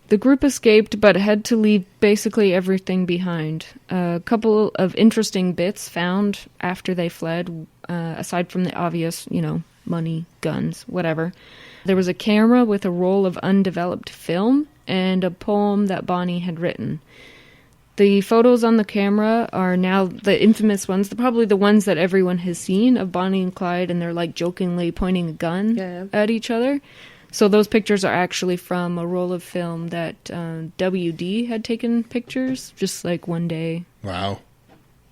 S3: The group escaped, but had to leave basically everything behind. A couple of interesting bits found after they fled, aside from the obvious, money, guns, whatever. There was a camera with a roll of undeveloped film and a poem that Bonnie had written. The photos on the camera are now the infamous ones, probably the ones that everyone has seen of Bonnie and Clyde, and they're like jokingly pointing a gun at each other. So those pictures are actually from a roll of film that WD had taken pictures just like one day.
S2: Wow.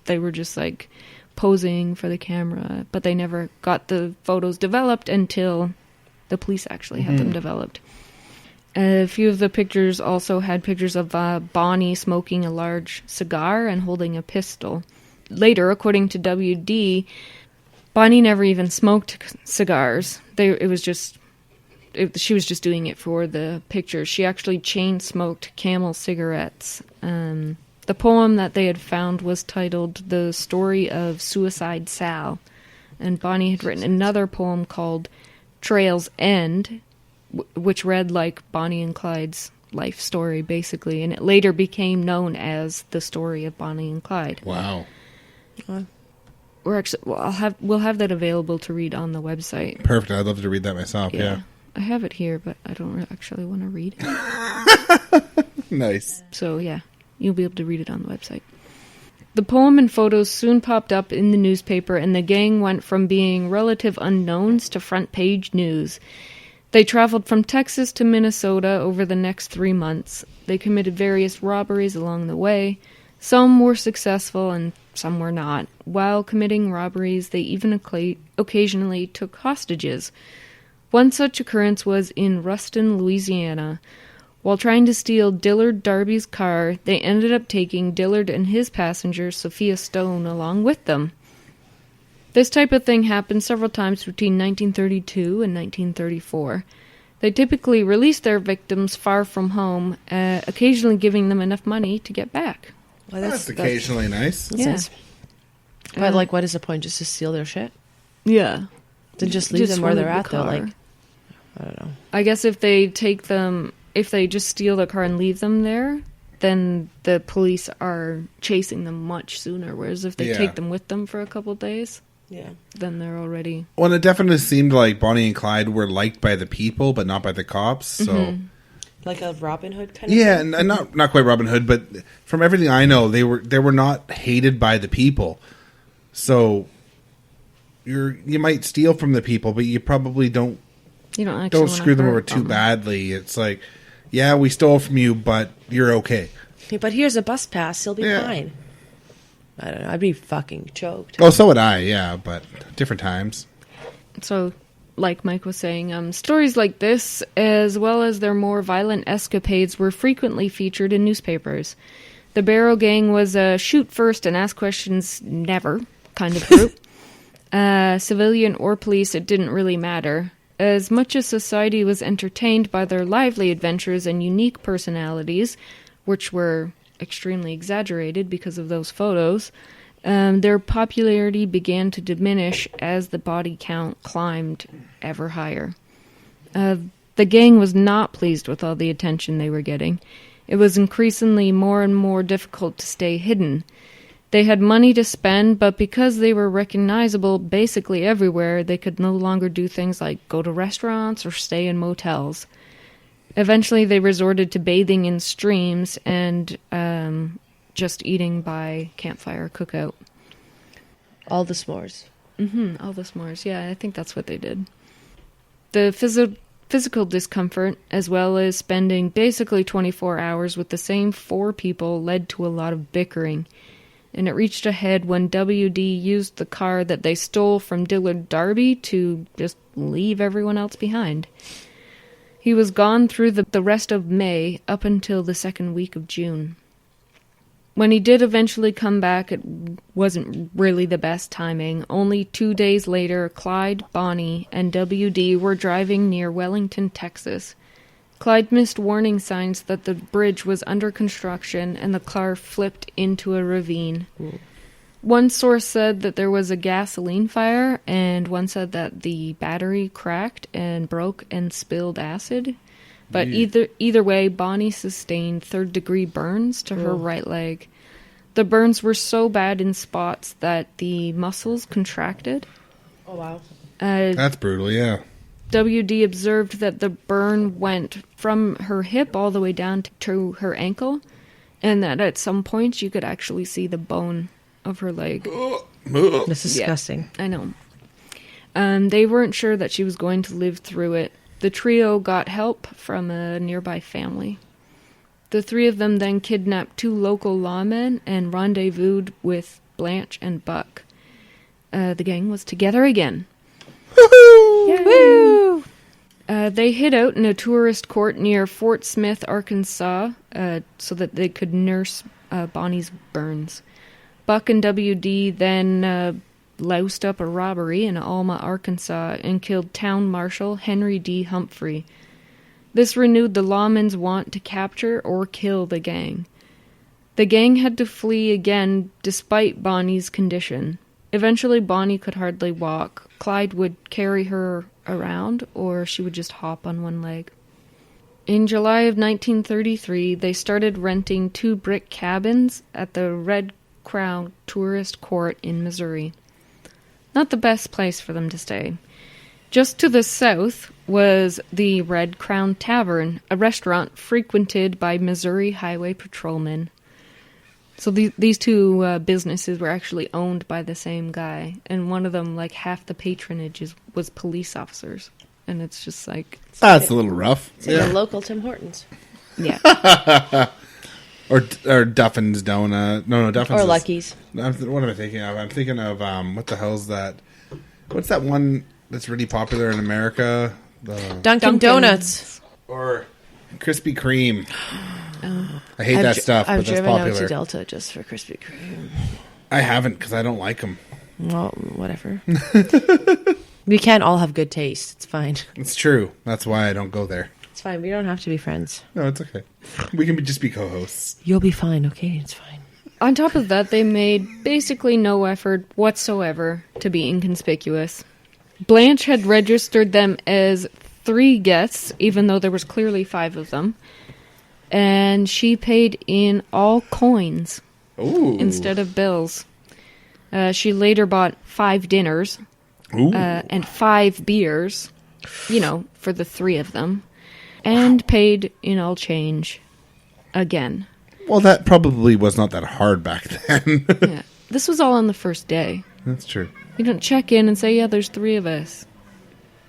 S3: They were just like posing for the camera, but they never got the photos developed until the police actually had them developed. A few of the pictures also had pictures of Bonnie smoking a large cigar and holding a pistol. Later, according to WD, Bonnie never even smoked cigars. She was just doing it for the pictures. She actually chain-smoked Camel cigarettes. The poem that they had found was titled The Story of Suicide Sal. And Bonnie had written another poem called Trail's End, which read like Bonnie and Clyde's life story, basically. And it later became known as The Story of Bonnie and Clyde.
S2: Wow.
S3: We'll have that available to read on the website.
S2: Perfect. I'd love to read that myself, yeah.
S3: I have it here, but I don't actually want to read it.
S2: Nice.
S3: So, yeah, you'll be able to read it on the website. The poem and photos soon popped up in the newspaper, and the gang went from being relative unknowns to front-page news. They traveled from Texas to Minnesota over the next 3 months. They committed various robberies along the way. Some were successful and some were not. While committing robberies, they even occasionally took hostages. One such occurrence was in Ruston, Louisiana. While trying to steal Dillard Darby's car, they ended up taking Dillard and his passenger, Sophia Stone, along with them. This type of thing happened several times between 1932 and 1934. They typically released their victims far from home, occasionally giving them enough money to get back.
S4: Well,
S2: That's occasionally nice.
S3: Yeah.
S4: But, what is the point? Just to steal their shit?
S3: Yeah.
S4: Then just leave them where they're at, though.
S3: car.
S4: I don't know.
S3: I guess if they just steal the car and leave them there, then the police are chasing them much sooner. Whereas if they take them with them for a couple days, then they're already...
S2: Well, it definitely seemed like Bonnie and Clyde were liked by the people, but not by the cops, so...
S4: Like a Robin Hood kind of
S2: thing?
S4: thing?
S2: and not quite Robin Hood, but from everything I know, they were not hated by the people. So you might steal from the people, but you probably don't screw them over too badly. It's like, yeah, we stole from you, but you're okay.
S4: But here's a bus pass, you'll be fine. I don't know, I'd be fucking choked.
S2: Oh, so would I, yeah, but different times.
S3: So, like Mike was saying, stories like this, as well as their more violent escapades, were frequently featured in newspapers. The Barrow gang was a shoot first and ask questions never kind of group. Civilian or police, it didn't really matter. As much as society was entertained by their lively adventures and unique personalities, which were extremely exaggerated because of those photos, their popularity began to diminish as the body count climbed ever higher. The gang was not pleased with all the attention they were getting. It was increasingly more and more difficult to stay hidden. They had money to spend, but because they were recognizable basically everywhere, they could no longer do things like go to restaurants or stay in motels. Eventually, they resorted to bathing in streams and just eating by campfire cookout.
S4: All the s'mores.
S3: All the s'mores, yeah, I think that's what they did. The physical discomfort, as well as spending basically 24 hours with the same 4 people, led to a lot of bickering. And it reached a head when WD used the car that they stole from Dillard Darby to just leave everyone else behind. He was gone through the rest of May up until the second week of June. When he did eventually come back, it wasn't really the best timing. Only 2 days later, Clyde, Bonnie, and WD were driving near Wellington, Texas. Clyde missed warning signs that the bridge was under construction and the car flipped into a ravine. One source said that there was a gasoline fire, and one said that the battery cracked and broke and spilled acid. But either way, Bonnie sustained third-degree burns to her right leg. The burns were so bad in spots that the muscles contracted.
S4: Oh, wow.
S2: That's brutal, yeah.
S3: WD observed that the burn went from her hip all the way down to her ankle, and that at some points you could actually see the bone of her leg.
S4: That's disgusting.
S3: Yeah, I know. They weren't sure that she was going to live through it. The trio got help from a nearby family. The three of them then kidnapped 2 local lawmen and rendezvoused with Blanche and Buck. The gang was together again.
S4: Woohoo! Woo!
S3: They hid out in a tourist court near Fort Smith, Arkansas, so that they could nurse Bonnie's burns. Buck and WD then loused up a robbery in Alma, Arkansas, and killed town marshal Henry D. Humphrey. This renewed the lawmen's want to capture or kill the gang. The gang had to flee again despite Bonnie's condition. Eventually, Bonnie could hardly walk. Clyde would carry her around, or she would just hop on one leg. In July of 1933, they started renting 2 brick cabins at the Red Crown Tourist Court in Missouri. Not the best place for them to stay. Just to the south was the Red Crown Tavern, a restaurant frequented by Missouri Highway Patrolmen. So these 2 businesses were actually owned by the same guy, and one of them, like half the patronage was police officers, and it's just like
S2: That's a little rough.
S4: It's like a local Tim Hortons.
S3: yeah.
S2: Or Duffin's Donut. No, Duffin's
S4: Or
S2: is-
S4: Lucky's.
S2: What am I thinking of? I'm thinking of, what the hell's that? What's that one that's really popular in America?
S4: Dunkin' Donuts.
S2: Or Krispy Kreme. I hate that stuff,
S4: I've
S2: but that's
S4: driven out
S2: popular.
S4: to Delta just for Krispy Kreme.
S2: I haven't, because I don't like them.
S4: Well, whatever. We can't all have good taste. It's fine.
S2: It's true. That's why I don't go there.
S4: It's fine. We don't have to be friends.
S2: No, it's okay. We can just be co-hosts.
S4: You'll be fine, okay? It's fine.
S3: On top of that, they made basically no effort whatsoever to be inconspicuous. Blanche had registered them as 3 guests, even though there was clearly 5 of them. And she paid in all coins
S2: Ooh.
S3: instead of bills. She later bought 5 dinners and 5 beers, for the 3 of them, and paid in all change again.
S2: Well, that probably was not that hard back then.
S3: Yeah. This was all on the first day.
S2: That's true.
S3: You don't check in and say, yeah, there's 3 of us,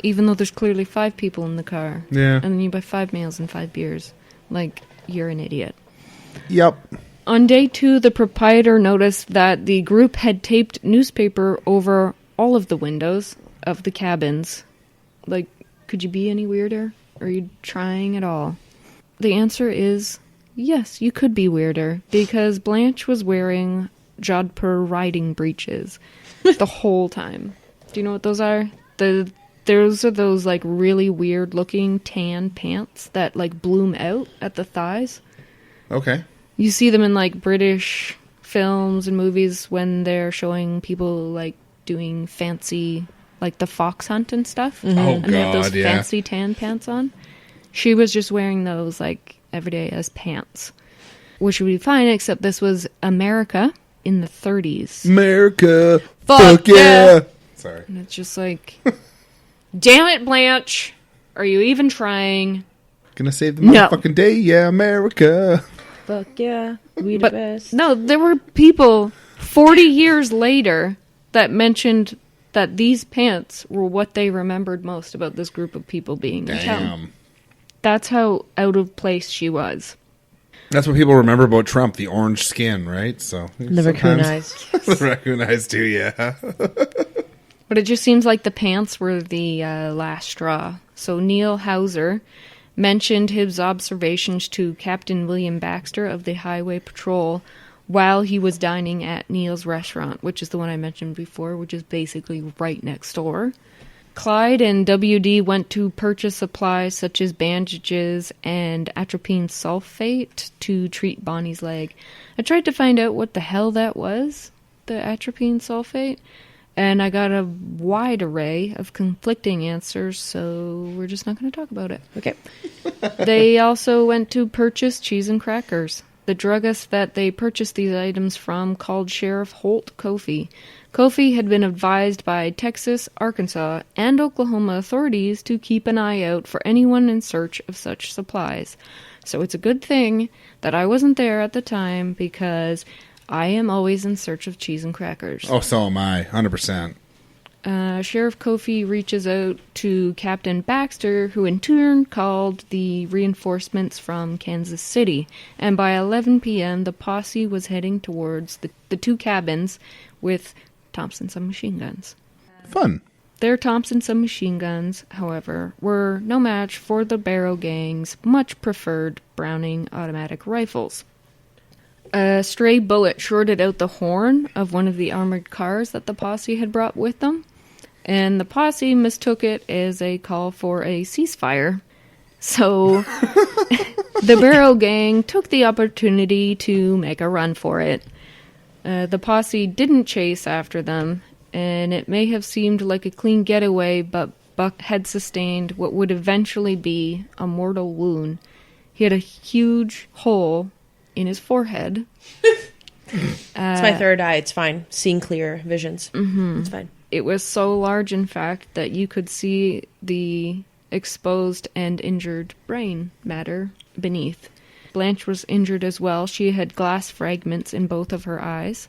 S3: even though there's clearly 5 people in the car.
S2: Yeah.
S3: And then you buy 5 meals and 5 beers. Like, you're an idiot.
S2: Yep.
S3: On day 2, the proprietor noticed that the group had taped newspaper over all of the windows of the cabins. Like, could you be any weirder? Are you trying at all? The answer is yes, you could be weirder, because Blanche was wearing Jodhpur riding breeches the whole time. Do you know what those are? Those are those, like, really weird-looking tan pants that, like, bloom out at the thighs.
S2: Okay.
S3: You see them in, like, British films and movies when they're showing people, like, doing fancy, like, the fox hunt and stuff.
S2: Mm-hmm. Oh,
S3: and they have those
S2: God, yeah.
S3: fancy tan pants on. She was just wearing those, like, every day as pants. Which would be fine, except this was America in the 30s.
S2: America.
S4: Fuck yeah.
S2: Sorry.
S3: And it's just like... Damn it, Blanche! Are you even trying?
S2: Gonna save the
S3: No.
S2: motherfucking day, yeah, America.
S4: Fuck yeah. We the
S3: But
S4: best.
S3: no, there were people 40 years later that mentioned that these pants were what they remembered most about this group of people being in town.
S2: Damn.
S3: That's how out of place she was.
S2: That's what people remember about Trump, the orange skin, right? So
S4: The raccoon eyes.
S2: The raccoon eyes too, yeah.
S3: But it just seems like the pants were the last straw. So Neil Hauser mentioned his observations to Captain William Baxter of the Highway Patrol while he was dining at Neil's restaurant, which is the one I mentioned before, which is basically right next door. Clyde and WD went to purchase supplies such as bandages and atropine sulfate to treat Bonnie's leg. I tried to find out what the hell that was, the atropine sulfate. And I got a wide array of conflicting answers, so we're just not going to talk about it.
S4: Okay.
S3: They also went to purchase cheese and crackers. The druggist that they purchased these items from called Sheriff Holt Kofi. Kofi had been advised by Texas, Arkansas, and Oklahoma authorities to keep an eye out for anyone in search of such supplies. So it's a good thing that I wasn't there at the time, because I am always in search of cheese and crackers.
S2: Oh, so am I. 100%.
S3: Sheriff Kofi reaches out to Captain Baxter, who in turn called the reinforcements from Kansas City. And by 11 p.m., the posse was heading towards the two cabins with Thompson submachine guns.
S2: Fun.
S3: Their Thompson submachine guns, however, were no match for the Barrow gang's much preferred Browning automatic rifles. A stray bullet shorted out the horn of one of the armored cars that the posse had brought with them, and the posse mistook it as a call for a ceasefire. So the Barrow gang took the opportunity to make a run for it. The posse didn't chase after them, and it may have seemed like a clean getaway, but Buck had sustained what would eventually be a mortal wound. He had a huge hole in his forehead.
S4: It's my third eye. It's fine. Seeing clear visions. Mm-hmm. It's fine.
S3: It was so large, in fact, that you could see the exposed and injured brain matter beneath. Blanche was injured as well. She had glass fragments in both of her eyes.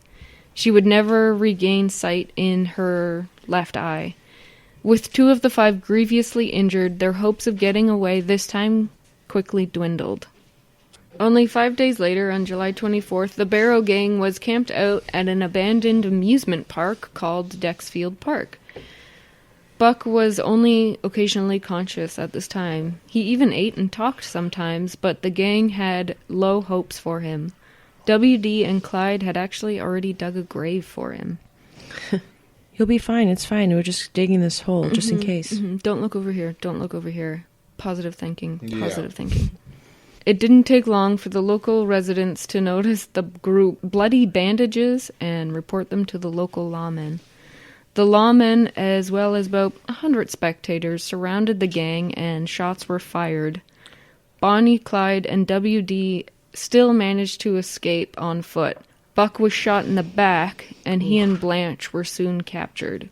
S3: She would never regain sight in her left eye. With 2 of the 5 grievously injured, their hopes of getting away this time quickly dwindled. Only 5 days later, on July 24th, the Barrow gang was camped out at an abandoned amusement park called Dexfield Park. Buck was only occasionally conscious at this time. He even ate and talked sometimes, but the gang had low hopes for him. WD and Clyde had actually already dug a grave for him.
S4: You'll be fine. It's fine. We're just digging this hole, just in case.
S3: Mm-hmm. Don't look over here. Don't look over here. Positive thinking. Positive
S2: Yeah.
S3: thinking. It didn't take long for the local residents to notice the bloody bandages and report them to the local lawmen. The lawmen, as well as about 100 spectators, surrounded the gang and shots were fired. Bonnie, Clyde, and WD still managed to escape on foot. Buck was shot in the back, and he and Blanche were soon captured.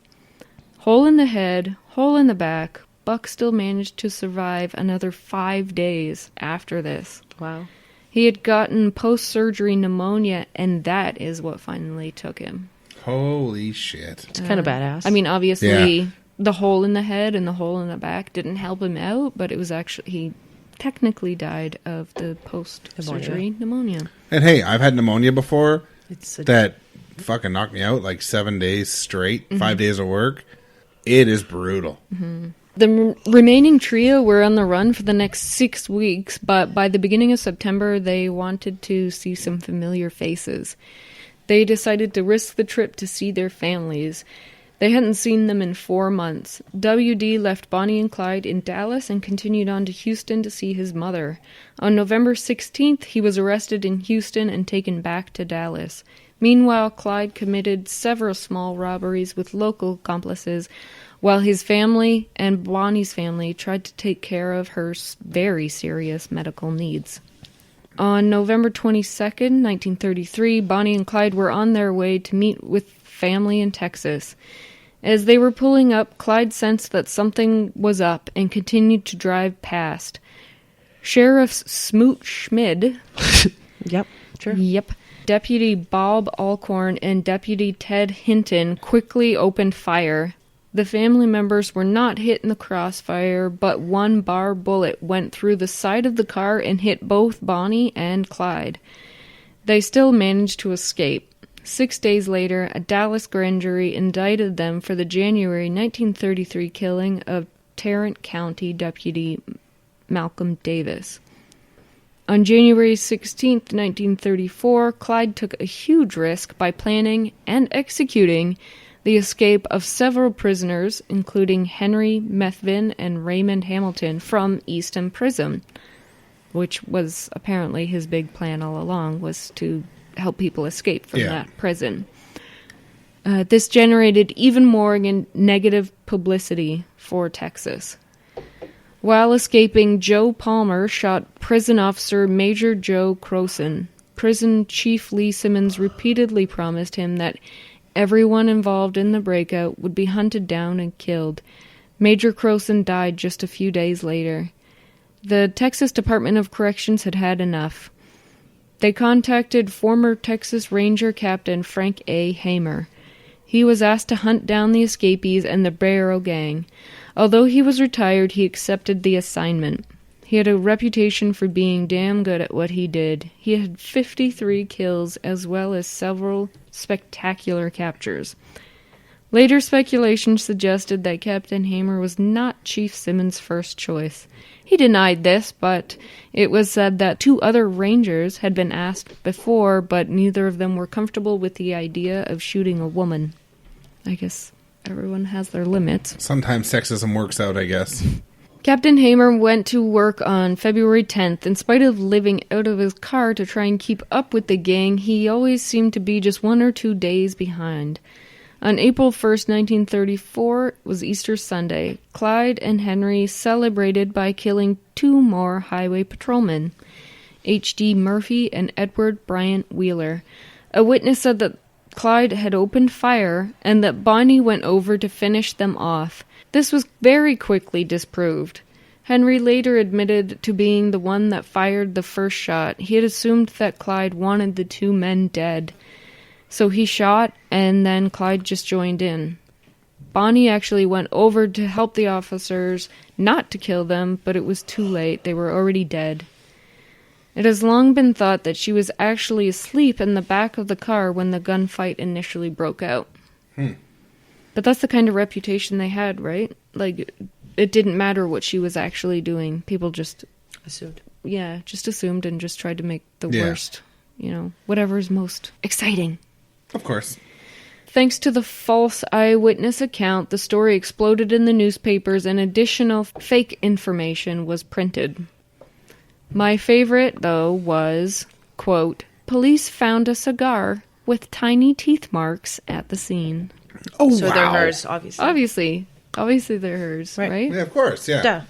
S3: Hole in the head, hole in the back, Buck still managed to survive another 5 days after this.
S4: Wow.
S3: He had gotten post-surgery pneumonia, and that is what finally took him.
S2: Holy shit.
S4: It's kind of badass.
S3: I mean, obviously,
S2: Yeah.
S3: the hole in the head and the hole in the back didn't help him out, but it was actually, he technically died of the post-surgery pneumonia.
S2: And hey, I've had pneumonia before
S4: it's
S2: that fucking knocked me out like 7 days straight, 5 days of work. It is brutal.
S3: Mm-hmm. The remaining trio were on the run for the next 6 weeks, but by the beginning of September, they wanted to see some familiar faces. They decided to risk the trip to see their families. They hadn't seen them in 4 months. WD left Bonnie and Clyde in Dallas and continued on to Houston to see his mother. On November 16th, he was arrested in Houston and taken back to Dallas. Meanwhile, Clyde committed several small robberies with local accomplices, while his family and Bonnie's family tried to take care of her very serious medical needs. On November 22nd, 1933, Bonnie and Clyde were on their way to meet with family in Texas. As they were pulling up, Clyde sensed that something was up and continued to drive past. Sheriffs Smoot Schmid,
S4: Yep, sure.
S3: Yep. Deputy Bob Alcorn and Deputy Ted Hinton quickly opened fire. The family members were not hit in the crossfire, but one bar bullet went through the side of the car and hit both Bonnie and Clyde. They still managed to escape. 6 days later, a Dallas grand jury indicted them for the January 1933 killing of Tarrant County Deputy Malcolm Davis. On January 16, 1934, Clyde took a huge risk by planning and executing the escape of several prisoners, including Henry Methvin and Raymond Hamilton, from Easton Prison, which was apparently his big plan all along, was to help people escape from that prison. This generated even more negative publicity for Texas. While escaping, Joe Palmer shot prison officer Major Joe Croson. Prison Chief Lee Simmons repeatedly promised him that everyone involved in the breakout would be hunted down and killed. Major Croson died just a few days later. The Texas Department of Corrections had had enough. They contacted former Texas Ranger Captain Frank A. Hamer. He was asked to hunt down the escapees and the Barrow gang. Although he was retired, he accepted the assignment. He had a reputation for being damn good at what he did. He had 53 kills as well as several spectacular captures. Later speculation suggested that Captain Hamer was not Chief Simmons' first choice. He denied this, but it was said that 2 other rangers had been asked before, but neither of them were comfortable with the idea of shooting a woman. I guess everyone has their limits.
S2: Sometimes sexism works out, I guess.
S3: Captain Hamer went to work on February 10th. In spite of living out of his car to try and keep up with the gang, he always seemed to be just 1 or 2 days behind. On April 1st, 1934, was Easter Sunday. Clyde and Henry celebrated by killing 2 more highway patrolmen, H.D. Murphy and Edward Bryant Wheeler. A witness said that Clyde had opened fire and that Bonnie went over to finish them off. This was very quickly disproved. Henry later admitted to being the one that fired the first shot. He had assumed that Clyde wanted the 2 men dead. So he shot, and then Clyde just joined in. Bonnie actually went over to help the officers, not to kill them, but it was too late. They were already dead. It has long been thought that she was actually asleep in the back of the car when the gunfight initially broke out. But that's the kind of reputation they had, right? Like, it didn't matter what she was actually doing. People just
S4: Assumed.
S3: Yeah, just assumed and just tried to make the worst, whatever is most exciting.
S2: Of course.
S3: Thanks to the false eyewitness account, the story exploded in the newspapers and additional fake information was printed. My favorite, though, was, quote, police found a cigar with tiny teeth marks at the scene.
S2: Oh,
S4: so
S2: wow.
S4: they're hers, obviously.
S3: Obviously they're hers, right?
S2: Yeah, of course, yeah.
S4: Duh.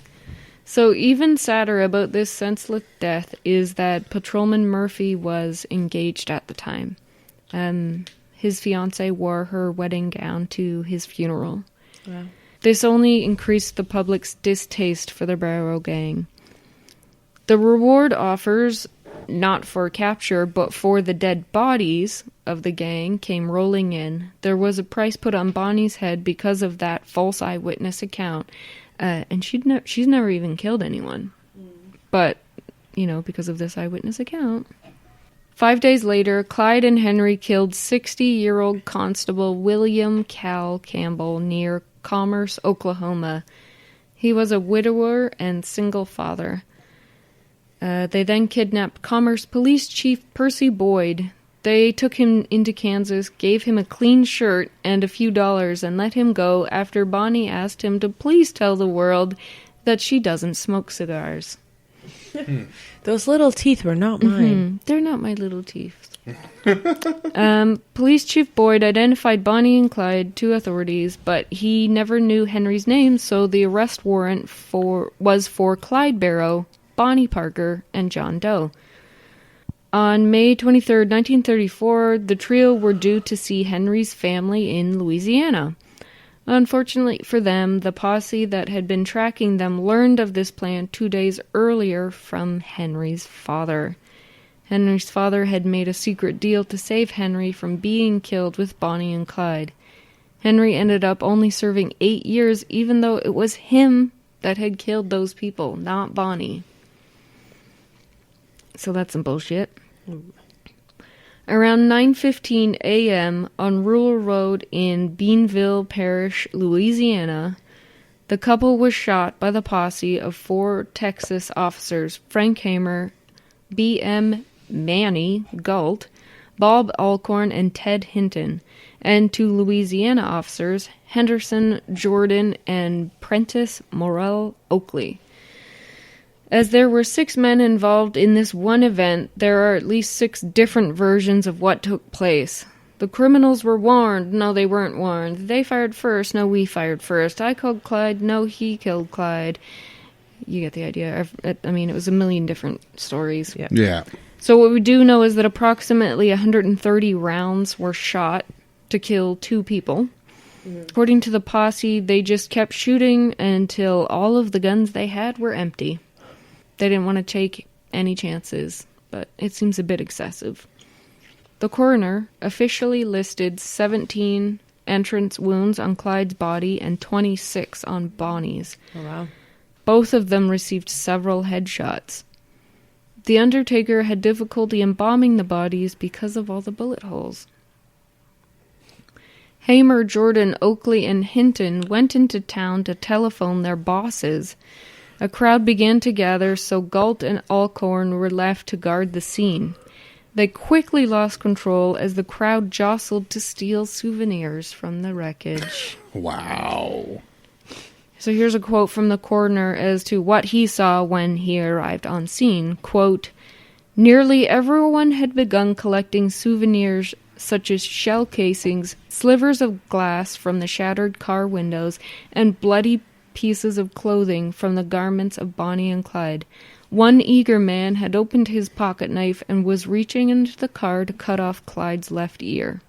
S3: So even sadder about this senseless death is that Patrolman Murphy was engaged at the time. His fiancée wore her wedding gown to his funeral.
S4: Wow.
S3: This only increased the public's distaste for the Barrow gang. The reward offers, not for capture, but for the dead bodies of the gang, came rolling in. There was a price put on Bonnie's head because of that false eyewitness account. And she's never even killed anyone. But, because of this eyewitness account. 5 days later, Clyde and Henry killed 60-year-old Constable William Cal Campbell near Commerce, Oklahoma. He was a widower and single father. They then kidnapped Commerce Police Chief Percy Boyd. They took him into Kansas, gave him a clean shirt and a few dollars, and let him go after Bonnie asked him to please tell the world that she doesn't smoke cigars.
S4: Those little teeth were not mine.
S3: They're not my little teeth. Police Chief Boyd identified Bonnie and Clyde to authorities, but he never knew Henry's name, so the arrest warrant was for Clyde Barrow, Bonnie Parker, and John Doe. On May 23, 1934, the trio were due to see Henry's family in Louisiana. Unfortunately for them, the posse that had been tracking them learned of this plan 2 days earlier from Henry's father. Henry's father had made a secret deal to save Henry from being killed with Bonnie and Clyde. Henry ended up only serving 8 years, even though it was him that had killed those people, not Bonnie. So that's some bullshit. Around 9:15 a.m. on Rural Road in Beanville Parish, Louisiana, the couple was shot by the posse of 4 Texas officers, Frank Hamer, B.M. Manny Galt, Bob Alcorn, and Ted Hinton, and 2 Louisiana officers, Henderson Jordan and Prentice Morrell Oakley. As there were 6 men involved in this one event, there are at least 6 different versions of what took place. The criminals were warned. No, they weren't warned. They fired first. No, we fired first. I killed Clyde. No, he killed Clyde. You get the idea. I mean, it was a million different stories.
S2: Yeah.
S3: So what we do know is that approximately 130 rounds were shot to kill 2 people. According to the posse, they just kept shooting until all of the guns they had were empty. They didn't want to take any chances, but it seems a bit excessive. The coroner officially listed 17 entrance wounds on Clyde's body and 26 on Bonnie's.
S4: Oh, wow.
S3: Both of them received several headshots. The undertaker had difficulty embalming the bodies because of all the bullet holes. Hamer, Jordan, Oakley, and Hinton went into town to telephone their bosses. A crowd began to gather, so Galt and Alcorn were left to guard the scene. They quickly lost control as the crowd jostled to steal souvenirs from the wreckage.
S2: Wow.
S3: So here's a quote from the coroner as to what he saw when he arrived on scene. Quote, "Nearly everyone had begun collecting souvenirs such as shell casings, slivers of glass from the shattered car windows, and bloody pieces of clothing from the garments of Bonnie and Clyde. One eager man had opened his pocket knife and was reaching into the car to cut off Clyde's left ear."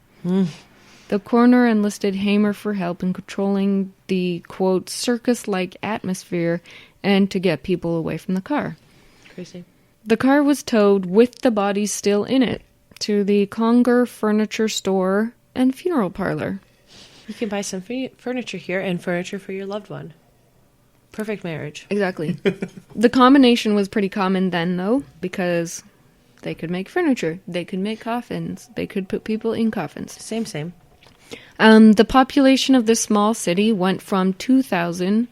S3: The coroner enlisted Hamer for help in controlling the, quote, circus-like atmosphere and to get people away from the car.
S4: Crazy.
S3: The car was towed with the bodies still in it to the Conger Furniture Store and Funeral Parlor.
S4: You can buy some furniture here and furniture for your loved one. Perfect marriage.
S3: Exactly. The combination was pretty common then, though, because they could make furniture, they could make coffins, they could put people in coffins.
S4: Same.
S3: The population of this small city went from 2,000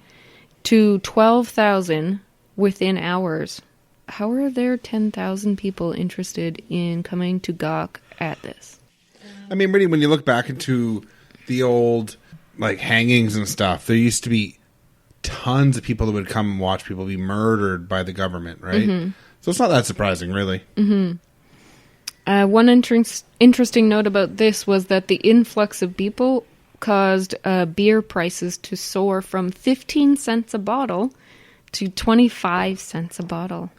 S3: to 12,000 within hours. How are there 10,000 people interested in coming to gawk at this?
S2: I mean, really, when you look back into the old, like, hangings and stuff, there used to be tons of people that would come and watch people be murdered by the government, right? Mm-hmm. So it's not that surprising, really.
S3: Mm-hmm. One interesting note about this was that the influx of people caused beer prices to soar from 15 cents a bottle to 25 cents a bottle.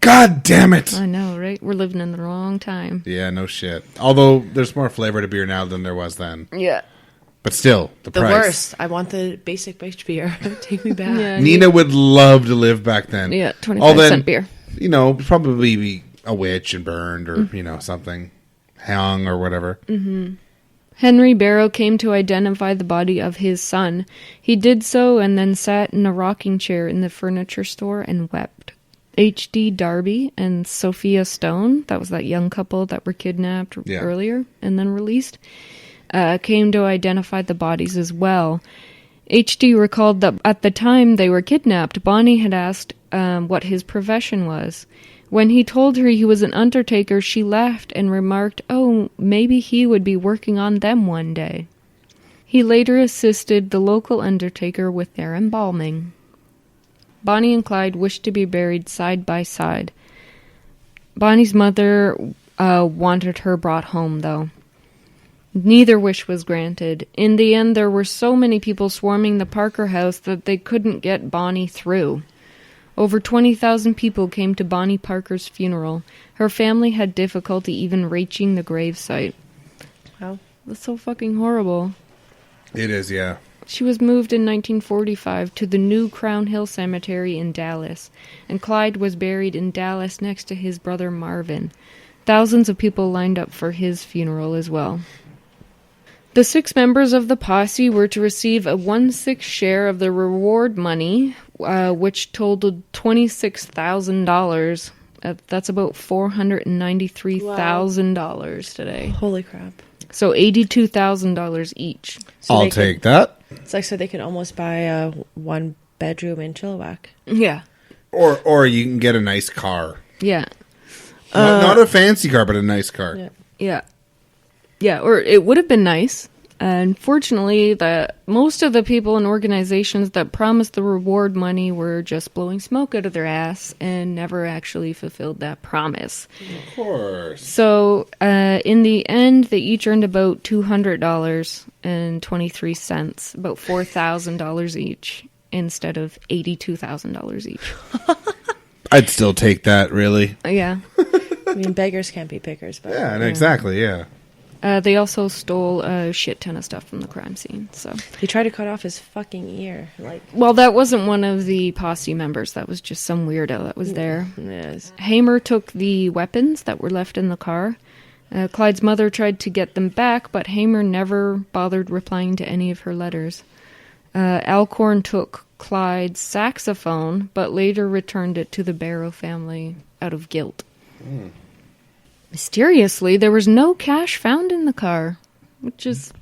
S2: God damn it!
S3: I know, right? We're living in the wrong time.
S2: Yeah, no shit. Although there's more flavor to beer now than there was then.
S3: Yeah.
S2: But still, the price.
S4: Worst. I want the basic bitch beer. Take me back.
S3: Yeah,
S2: Nina would love to live back then.
S3: Yeah, 25-cent beer.
S2: You know, probably be a witch and burned or, you know, something. Hung or whatever.
S3: Mm-hmm. Henry Barrow came to identify the body of his son. He did so and then sat in a rocking chair in the furniture store and wept. H.D. Darby and Sophia Stone, that was that young couple that were kidnapped earlier and then released, came to identify the bodies as well. H.D. recalled that at the time they were kidnapped, Bonnie had asked what his profession was. When he told her he was an undertaker, she laughed and remarked, "Oh, maybe he would be working on them one day." He later assisted the local undertaker with their embalming. Bonnie and Clyde wished to be buried side by side. Bonnie's mother wanted her brought home, though. Neither wish was granted. In the end, there were so many people swarming the Parker house that they couldn't get Bonnie through. Over 20,000 people came to Bonnie Parker's funeral. Her family had difficulty even reaching the gravesite.
S4: Wow.
S3: That's so fucking horrible.
S2: It is, yeah.
S3: She was moved in 1945 to the new Crown Hill Cemetery in Dallas, and Clyde was buried in Dallas next to his brother Marvin. Thousands of people lined up for his funeral as well. The 6 members of the posse were to receive a 1/6 share of the reward money, which totaled $26,000. That's about $493,000 today.
S4: Holy crap.
S3: So $82,000 each.
S4: So
S2: I'll take that.
S4: It's like so they can almost buy a 1-bedroom in Chilliwack.
S3: Yeah.
S2: Or you can get a nice car.
S3: Yeah.
S2: Not a fancy car, but a nice car.
S4: Yeah.
S3: Yeah. Yeah, or it would have been nice. Unfortunately, most of the people and organizations that promised the reward money were just blowing smoke out of their ass and never actually fulfilled that promise.
S2: Of course.
S3: So, in the end, they each earned about $200.23, about $4,000 each, instead of $82,000 each.
S2: I'd still take that, really.
S3: Yeah.
S4: I mean, beggars can't be pickers. But
S2: Yeah, exactly, yeah.
S3: They also stole a shit ton of stuff from the crime scene. So
S4: he tried to cut off his fucking ear.
S3: Well, that wasn't one of the posse members. That was just some weirdo that was there.
S4: Yes.
S3: Hamer took the weapons that were left in the car. Clyde's mother tried to get them back, but Hamer never bothered replying to any of her letters. Alcorn took Clyde's saxophone, but later returned it to the Barrow family out of guilt. Mysteriously, there was no cash found in the car, which is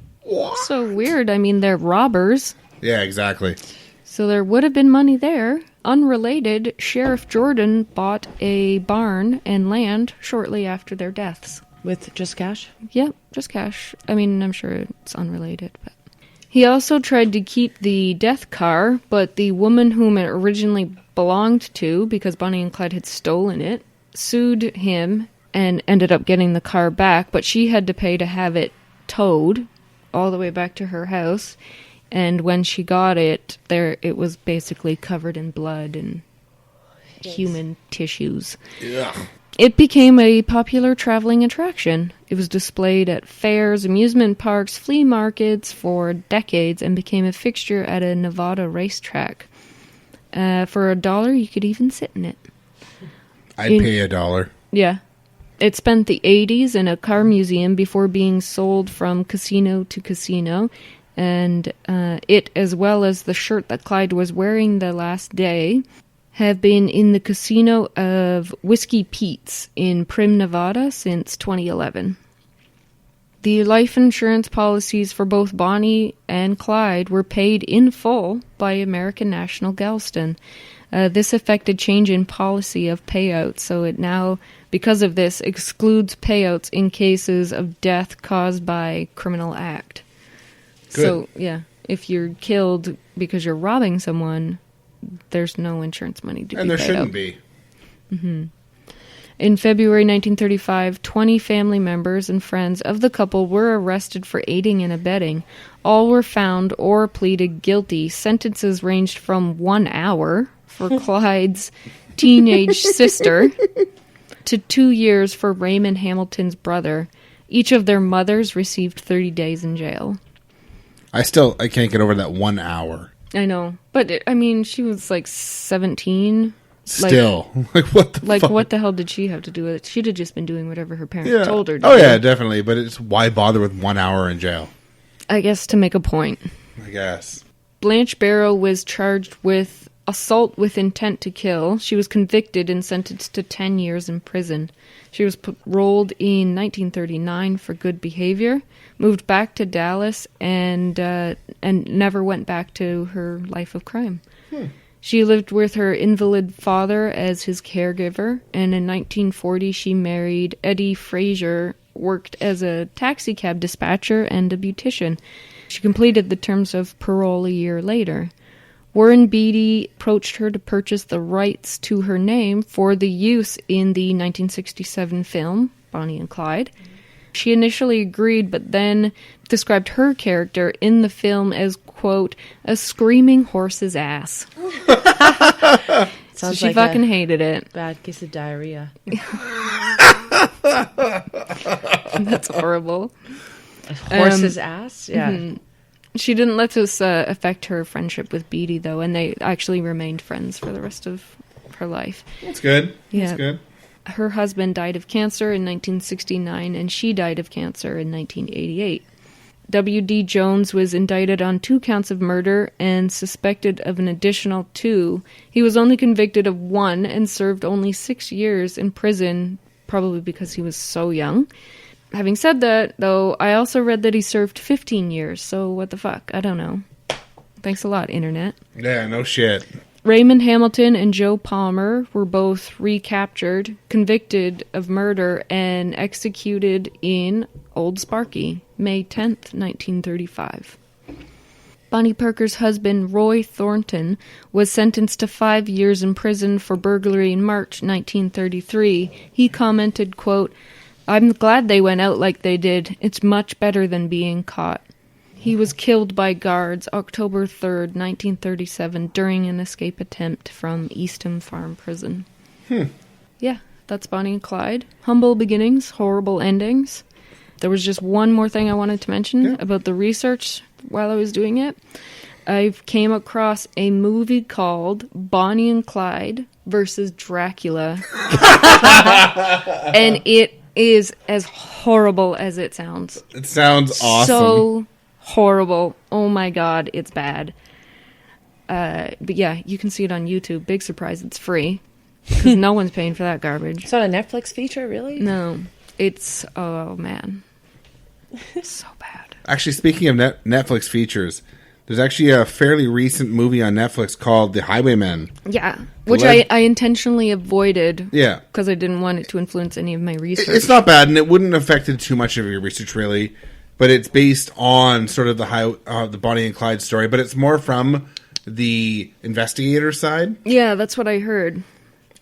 S3: so weird. I mean, they're robbers.
S2: Yeah, exactly.
S3: So there would have been money there. Unrelated, Sheriff Jordan bought a barn and land shortly after their deaths.
S4: With just cash?
S3: Yep, just cash. I mean, I'm sure it's unrelated, but... He also tried to keep the death car, but the woman whom it originally belonged to, because Bonnie and Clyde had stolen it, sued him and ended up getting the car back, but she had to pay to have it towed all the way back to her house. And when she got it, it was basically covered in blood and human tissues.
S2: Yeah.
S3: It became a popular traveling attraction. It was displayed at fairs, amusement parks, flea markets for decades and became a fixture at a Nevada racetrack. For $1, you could even sit in it.
S2: I'd pay $1.
S3: Yeah. It spent the 80s in a car museum before being sold from casino to casino. And it, as well as the shirt that Clyde was wearing the last day, have been in the casino of Whiskey Pete's in Prim, Nevada since 2011. The life insurance policies for both Bonnie and Clyde were paid in full by American National Galveston. This affected change in policy of payouts, so it now, because of this, excludes payouts in cases of death caused by criminal act.
S2: Good.
S3: So, yeah, if you're killed because you're robbing someone, there's no insurance money to be paid out.
S2: And there shouldn't be.
S3: Mm-hmm. In February 1935, 20 family members and friends of the couple were arrested for aiding and abetting. All were found or pleaded guilty. Sentences ranged from 1 hour for Clyde's teenage sister to 2 years for Raymond Hamilton's brother. Each of their mothers received 30 days in jail.
S2: I can't get over that 1 hour.
S3: I know. But, she was like 17.
S2: Still. What the fuck?
S3: What the hell did she have to do with it? She'd have just been doing whatever her parents told her to do.
S2: Oh, yeah, definitely. But it's why bother with 1 hour in jail?
S3: I guess to make a point.
S2: I guess.
S3: Blanche Barrow was charged with assault with intent to kill. She was convicted and sentenced to 10 years in prison. She was paroled in 1939 for good behavior, moved back to Dallas, and never went back to her life of crime. She lived with her invalid father as his caregiver, and in 1940 she married Eddie Frazier, worked as a taxi cab dispatcher and a beautician. She completed the terms of parole a year later. Warren Beatty approached her to purchase the rights to her name for the use in the 1967 film, Bonnie and Clyde. She initially agreed, but then described her character in the film as, quote, a screaming horse's ass. So she fucking hated it.
S4: Bad case of diarrhea.
S3: That's horrible.
S4: A horse's ass? Yeah. Mm-hmm.
S3: She didn't let this affect her friendship with Beatty, though, and they actually remained friends for the rest of her life.
S2: That's good.
S3: Yeah.
S2: That's good.
S3: Her husband died of cancer in 1969, and she died of cancer in 1988. W.D. Jones was indicted on 2 counts of murder and suspected of an additional 2. He was only convicted of 1 and served only 6 years in prison, probably because he was so young. Having said that, though, I also read that he served 15 years, so what the fuck? I don't know. Thanks a lot, Internet.
S2: Yeah, no shit.
S3: Raymond Hamilton and Joe Palmer were both recaptured, convicted of murder, and executed in Old Sparky, May 10th, 1935. Bonnie Parker's husband, Roy Thornton, was sentenced to 5 years in prison for burglary in March 1933. He commented, quote, "I'm glad they went out like they did. It's much better than being caught." He was killed by guards October 3rd, 1937, during an escape attempt from Eastham Farm Prison. Yeah, that's Bonnie and Clyde. Humble beginnings, horrible endings. There was just one more thing I wanted to mention about the research while I was doing it. I came across a movie called Bonnie and Clyde versus Dracula. And it is as horrible as it sounds.
S2: It sounds awesome.
S3: So horrible. Oh my god, it's bad. But yeah, you can see it on YouTube. Big surprise, it's free. Because no one's paying for that garbage.
S4: It's not a Netflix feature, really?
S3: No. It's, oh man. So bad.
S2: Actually, speaking of Netflix features, there's actually a fairly recent movie on Netflix called The Highwaymen.
S3: Yeah, which I intentionally avoided.
S2: Yeah.
S3: Because I didn't want it to influence any of my research.
S2: It's not bad, and it wouldn't have affected too much of your research, really. But it's based on sort of the Bonnie and Clyde story, but it's more from the investigator side.
S3: Yeah, that's what I heard.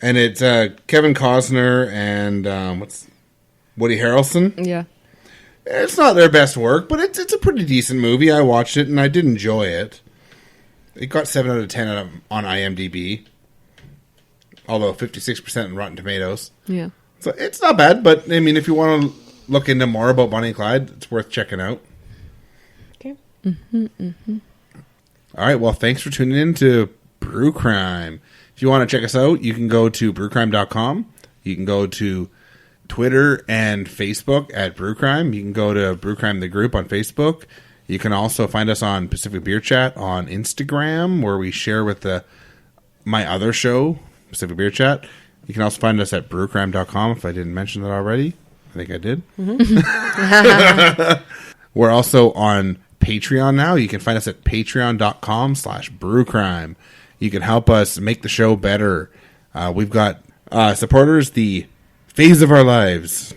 S2: And it's Kevin Costner and Woody Harrelson.
S3: Yeah.
S2: It's not their best work, but it's a pretty decent movie. I watched it, and I did enjoy it. It got 7 out of 10 on IMDb. Although 56% in Rotten Tomatoes.
S3: Yeah.
S2: So it's not bad, but, I mean, if you want to look into more about Bonnie and Clyde, it's worth checking out.
S4: Okay.
S2: All right, well, thanks for tuning in to Brew Crime. If you want to check us out, you can go to brewcrime.com. You can go to Twitter and Facebook at Brew Crime. You can go to Brew Crime the group on Facebook. You can also find us on Pacific Beer Chat on Instagram, where we share with my other show, Pacific Beer Chat. You can also find us at brewcrime.com if I didn't mention that already. I think I did. We're also on Patreon now. You can find us at patreon.com/brewcrime. You can help us make the show better. We've got supporters, the Phase of Our Lives,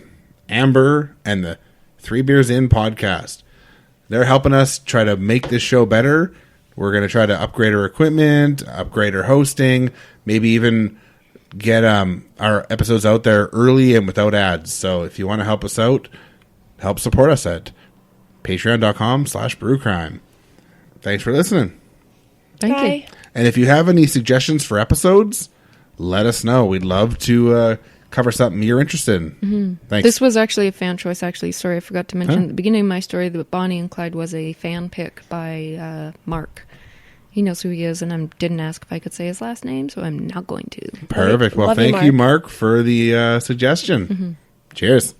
S2: Amber, and the 3 Beers In podcast. They're helping us try to make this show better. We're going to try to upgrade our equipment, upgrade our hosting, maybe even get our episodes out there early and without ads. So if you want to help us out, help support us at patreon.com/brewcrime. Thanks for listening.
S3: Thank you.
S2: And if you have any suggestions for episodes, let us know. We'd love to cover something you're interested in.
S3: Mm-hmm.
S2: Thanks.
S3: This was actually a fan choice, actually. Sorry, I forgot to mention at the beginning of my story that Bonnie and Clyde was a fan pick by Mark. He knows who he is, and I didn't ask if I could say his last name, so I'm not going to.
S2: Perfect. Well, thank you, Mark, for the suggestion.
S3: Mm-hmm.
S2: Cheers.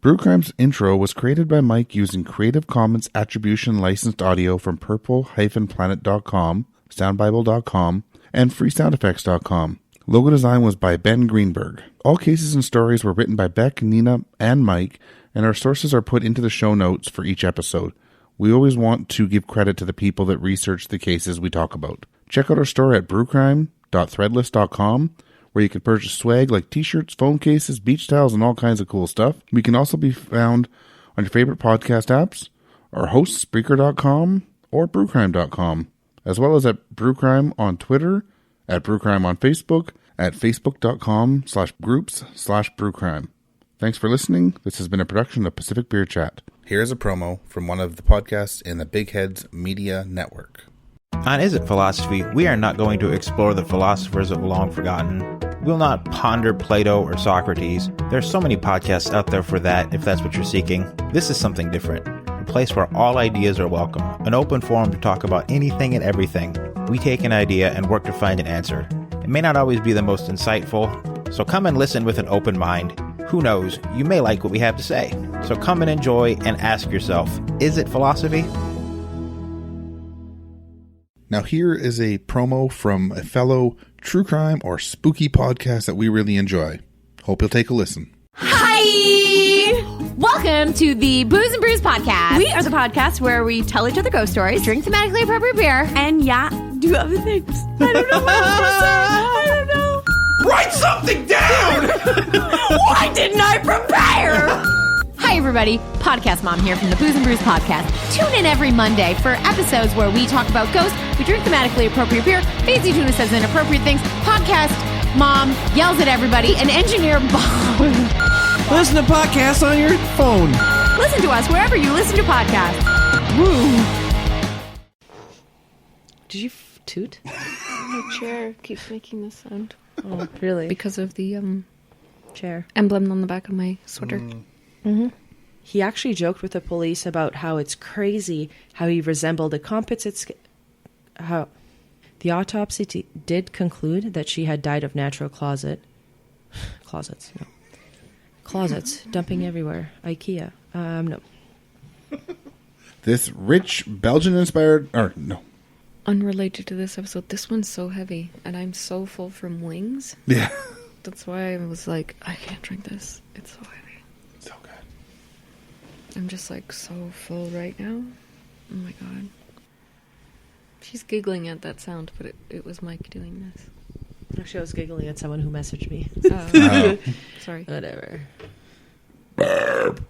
S2: Brew Crime's intro was created by Mike using Creative Commons Attribution licensed audio from purple-planet.com, soundbible.com, and freesoundeffects.com. Logo design was by Ben Greenberg. All cases and stories were written by Beck, Nina, and Mike, and our sources are put into the show notes for each episode. We always want to give credit to the people that research the cases we talk about. Check out our store at brewcrime.threadless.com, where you can purchase swag like t-shirts, phone cases, beach towels, and all kinds of cool stuff. We can also be found on your favorite podcast apps, our hosts, Spreaker.com, or brewcrime.com, as well as at Brewcrime on Twitter, at Brewcrime on Facebook, at facebook.com/groups/brewcrime. Thanks for listening. This has been a production of Pacific Beer Chat. Here's a promo from one of the podcasts in the Big Heads Media Network.
S5: On Is It Philosophy, we are not going to explore the philosophers of long forgotten. We'll not ponder Plato or Socrates. There's so many podcasts out there for that, if that's what you're seeking. This is something different. A place where all ideas are welcome. An open forum to talk about anything and everything. We take an idea and work to find an answer. It may not always be the most insightful, so come and listen with an open mind. Who knows, you may like what we have to say. So come and enjoy and ask yourself, is it philosophy?
S2: Now here is a promo from a fellow true crime or spooky podcast that we really enjoy. Hope you'll take a listen.
S6: Hi! Welcome to the Booze and Brews podcast. We are the podcast where we tell each other ghost stories, drink thematically appropriate beer, and do other things. I don't know what else to say. I don't know.
S7: Write something down!
S6: Why didn't I prepare? Hi Hi, everybody. Podcast Mom here from the Booze and Brews podcast. Tune in every Monday for episodes where we talk about ghosts, we drink thematically appropriate beer, Fancy Tuna says inappropriate things, podcast Mom yells at everybody, and engineer Bob.
S7: Listen to podcasts on your phone.
S6: Listen to us wherever you listen to podcasts.
S7: Woo.
S4: Did you toot?
S3: My chair keeps making this sound
S4: Oh, really?
S3: because of the
S4: Chair.
S3: emblem on the back of my sweater.
S4: Mm-hmm. He actually joked with the police about how it's crazy how he resembled a composite. How the autopsy did conclude that she had died of natural closets, dumping everywhere. IKEA. No.
S2: This rich Belgian-inspired... Or, no.
S3: Unrelated to this episode, this one's so heavy, and I'm so full from wings.
S2: Yeah.
S3: That's why I was like, I can't drink this. It's so heavy.
S2: So good.
S3: I'm just like so full right now. Oh my god. She's giggling at that sound, but it was Mike doing this.
S4: Actually, I was giggling at someone who messaged me.
S3: Oh. Sorry.
S4: Whatever.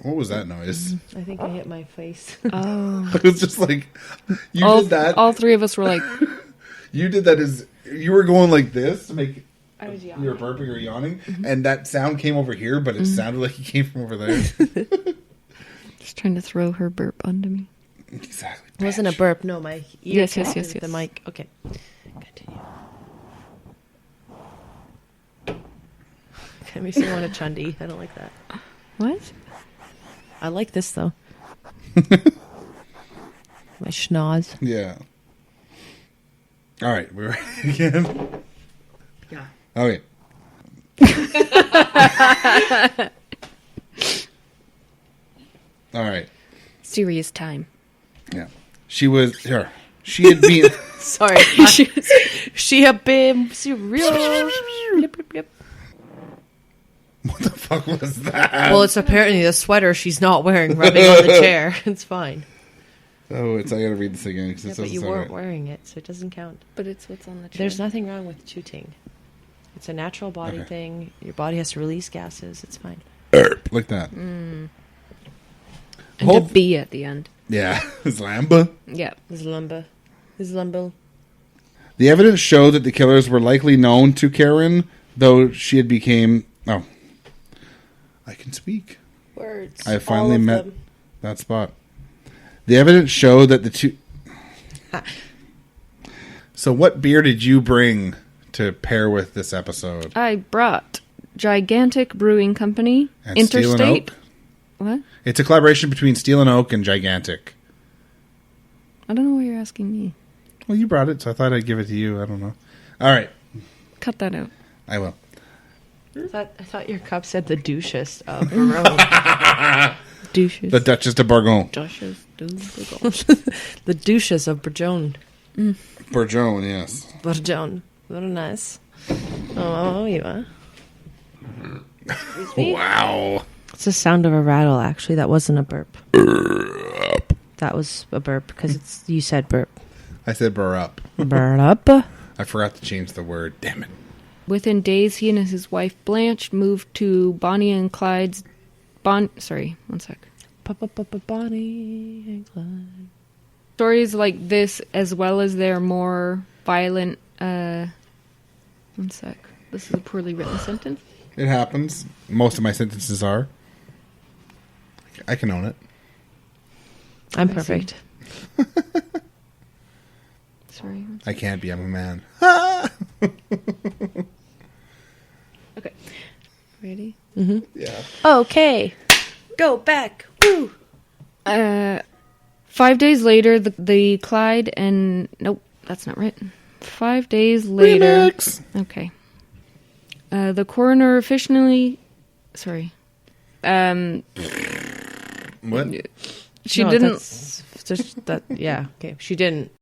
S2: What was that noise?
S4: I think I hit my face.
S3: Oh.
S2: It was just like... You
S3: all,
S2: did that.
S3: All three of us were like...
S2: You did that as... You were going like this to make...
S3: I was yawning.
S2: You were burping or yawning, and that sound came over here, but it sounded like it came from over there.
S3: Just trying to throw her burp onto me.
S2: Exactly.
S4: It wasn't a burp. No, my ear
S3: Yes.
S4: connected to the mic. Okay. Continue. Okay, makes me want a chundy. I don't like that.
S3: What?
S4: I like this, though. My schnoz.
S2: Yeah. All right, we're ready again.
S4: Yeah.
S2: Okay. All right.
S3: Serious time.
S2: Yeah. She was her. She had been.
S4: Sorry. She had been real.
S2: What the fuck was that?
S4: Well, it's apparently the sweater she's not wearing rubbing on the chair. It's fine.
S2: Oh, I gotta read this again.
S4: Yeah, but you weren't wearing it, so it doesn't count.
S3: But it's what's on the chair.
S4: There's nothing wrong with tooting. It's a natural body
S2: Okay.
S4: thing. Your body has to release gases. It's fine.
S2: Like that.
S3: And
S2: Whole-
S3: a B at the end.
S2: Yeah. Zlamba.
S3: Yeah.
S4: Zlumba.
S2: The evidence showed that the killers were likely known to Karen, though she had became... Oh. I can speak.
S4: Words.
S2: I have finally met that spot. The evidence showed that the two... So what beer did you bring to pair with this episode?
S3: I brought Gigantic Brewing Company,
S2: And Steel and
S3: Interstate.
S2: Oak?
S3: What?
S2: It's a collaboration between Steel and Oak and Gigantic.
S3: I don't know why you're asking me.
S2: Well, you brought it, so I thought I'd give it to you. I don't know. All right.
S3: Cut that out.
S2: I will.
S4: I thought your cup said the douchest of Barrow.
S3: Douches.
S2: The Duchess de Bourgogne.
S3: Douches.
S4: The douches of Bourgogne.
S2: Bourgogne, yes.
S4: Bourgogne. Very nice. Oh, you are.
S2: Wow.
S4: It's the sound of a rattle, actually. That wasn't a burp. That was a burp, because you said burp.
S2: I said burr up.
S4: Burp.
S2: I forgot to change the word. Damn it.
S3: Within days, he and his wife Blanche moved to Bonnie and Clyde's... Sorry, one sec.
S4: Bonnie and Clyde.
S3: Stories like this, as well as their more violent... one sec. This is a poorly written sentence.
S2: It happens. Most of my sentences are. I can own it.
S4: I'm perfect.
S3: Sorry.
S2: I can't be. I'm a man.
S3: Okay. Ready?
S2: Yeah.
S4: Okay. Go back. Woo.
S3: 5 days later, the Clyde and... Nope, that's not right. 5 days later...
S2: Remix.
S3: Okay. The coroner officially... Sorry.
S2: What?
S3: She
S4: No,
S3: didn't...
S4: that's just that. Yeah. Okay. She didn't.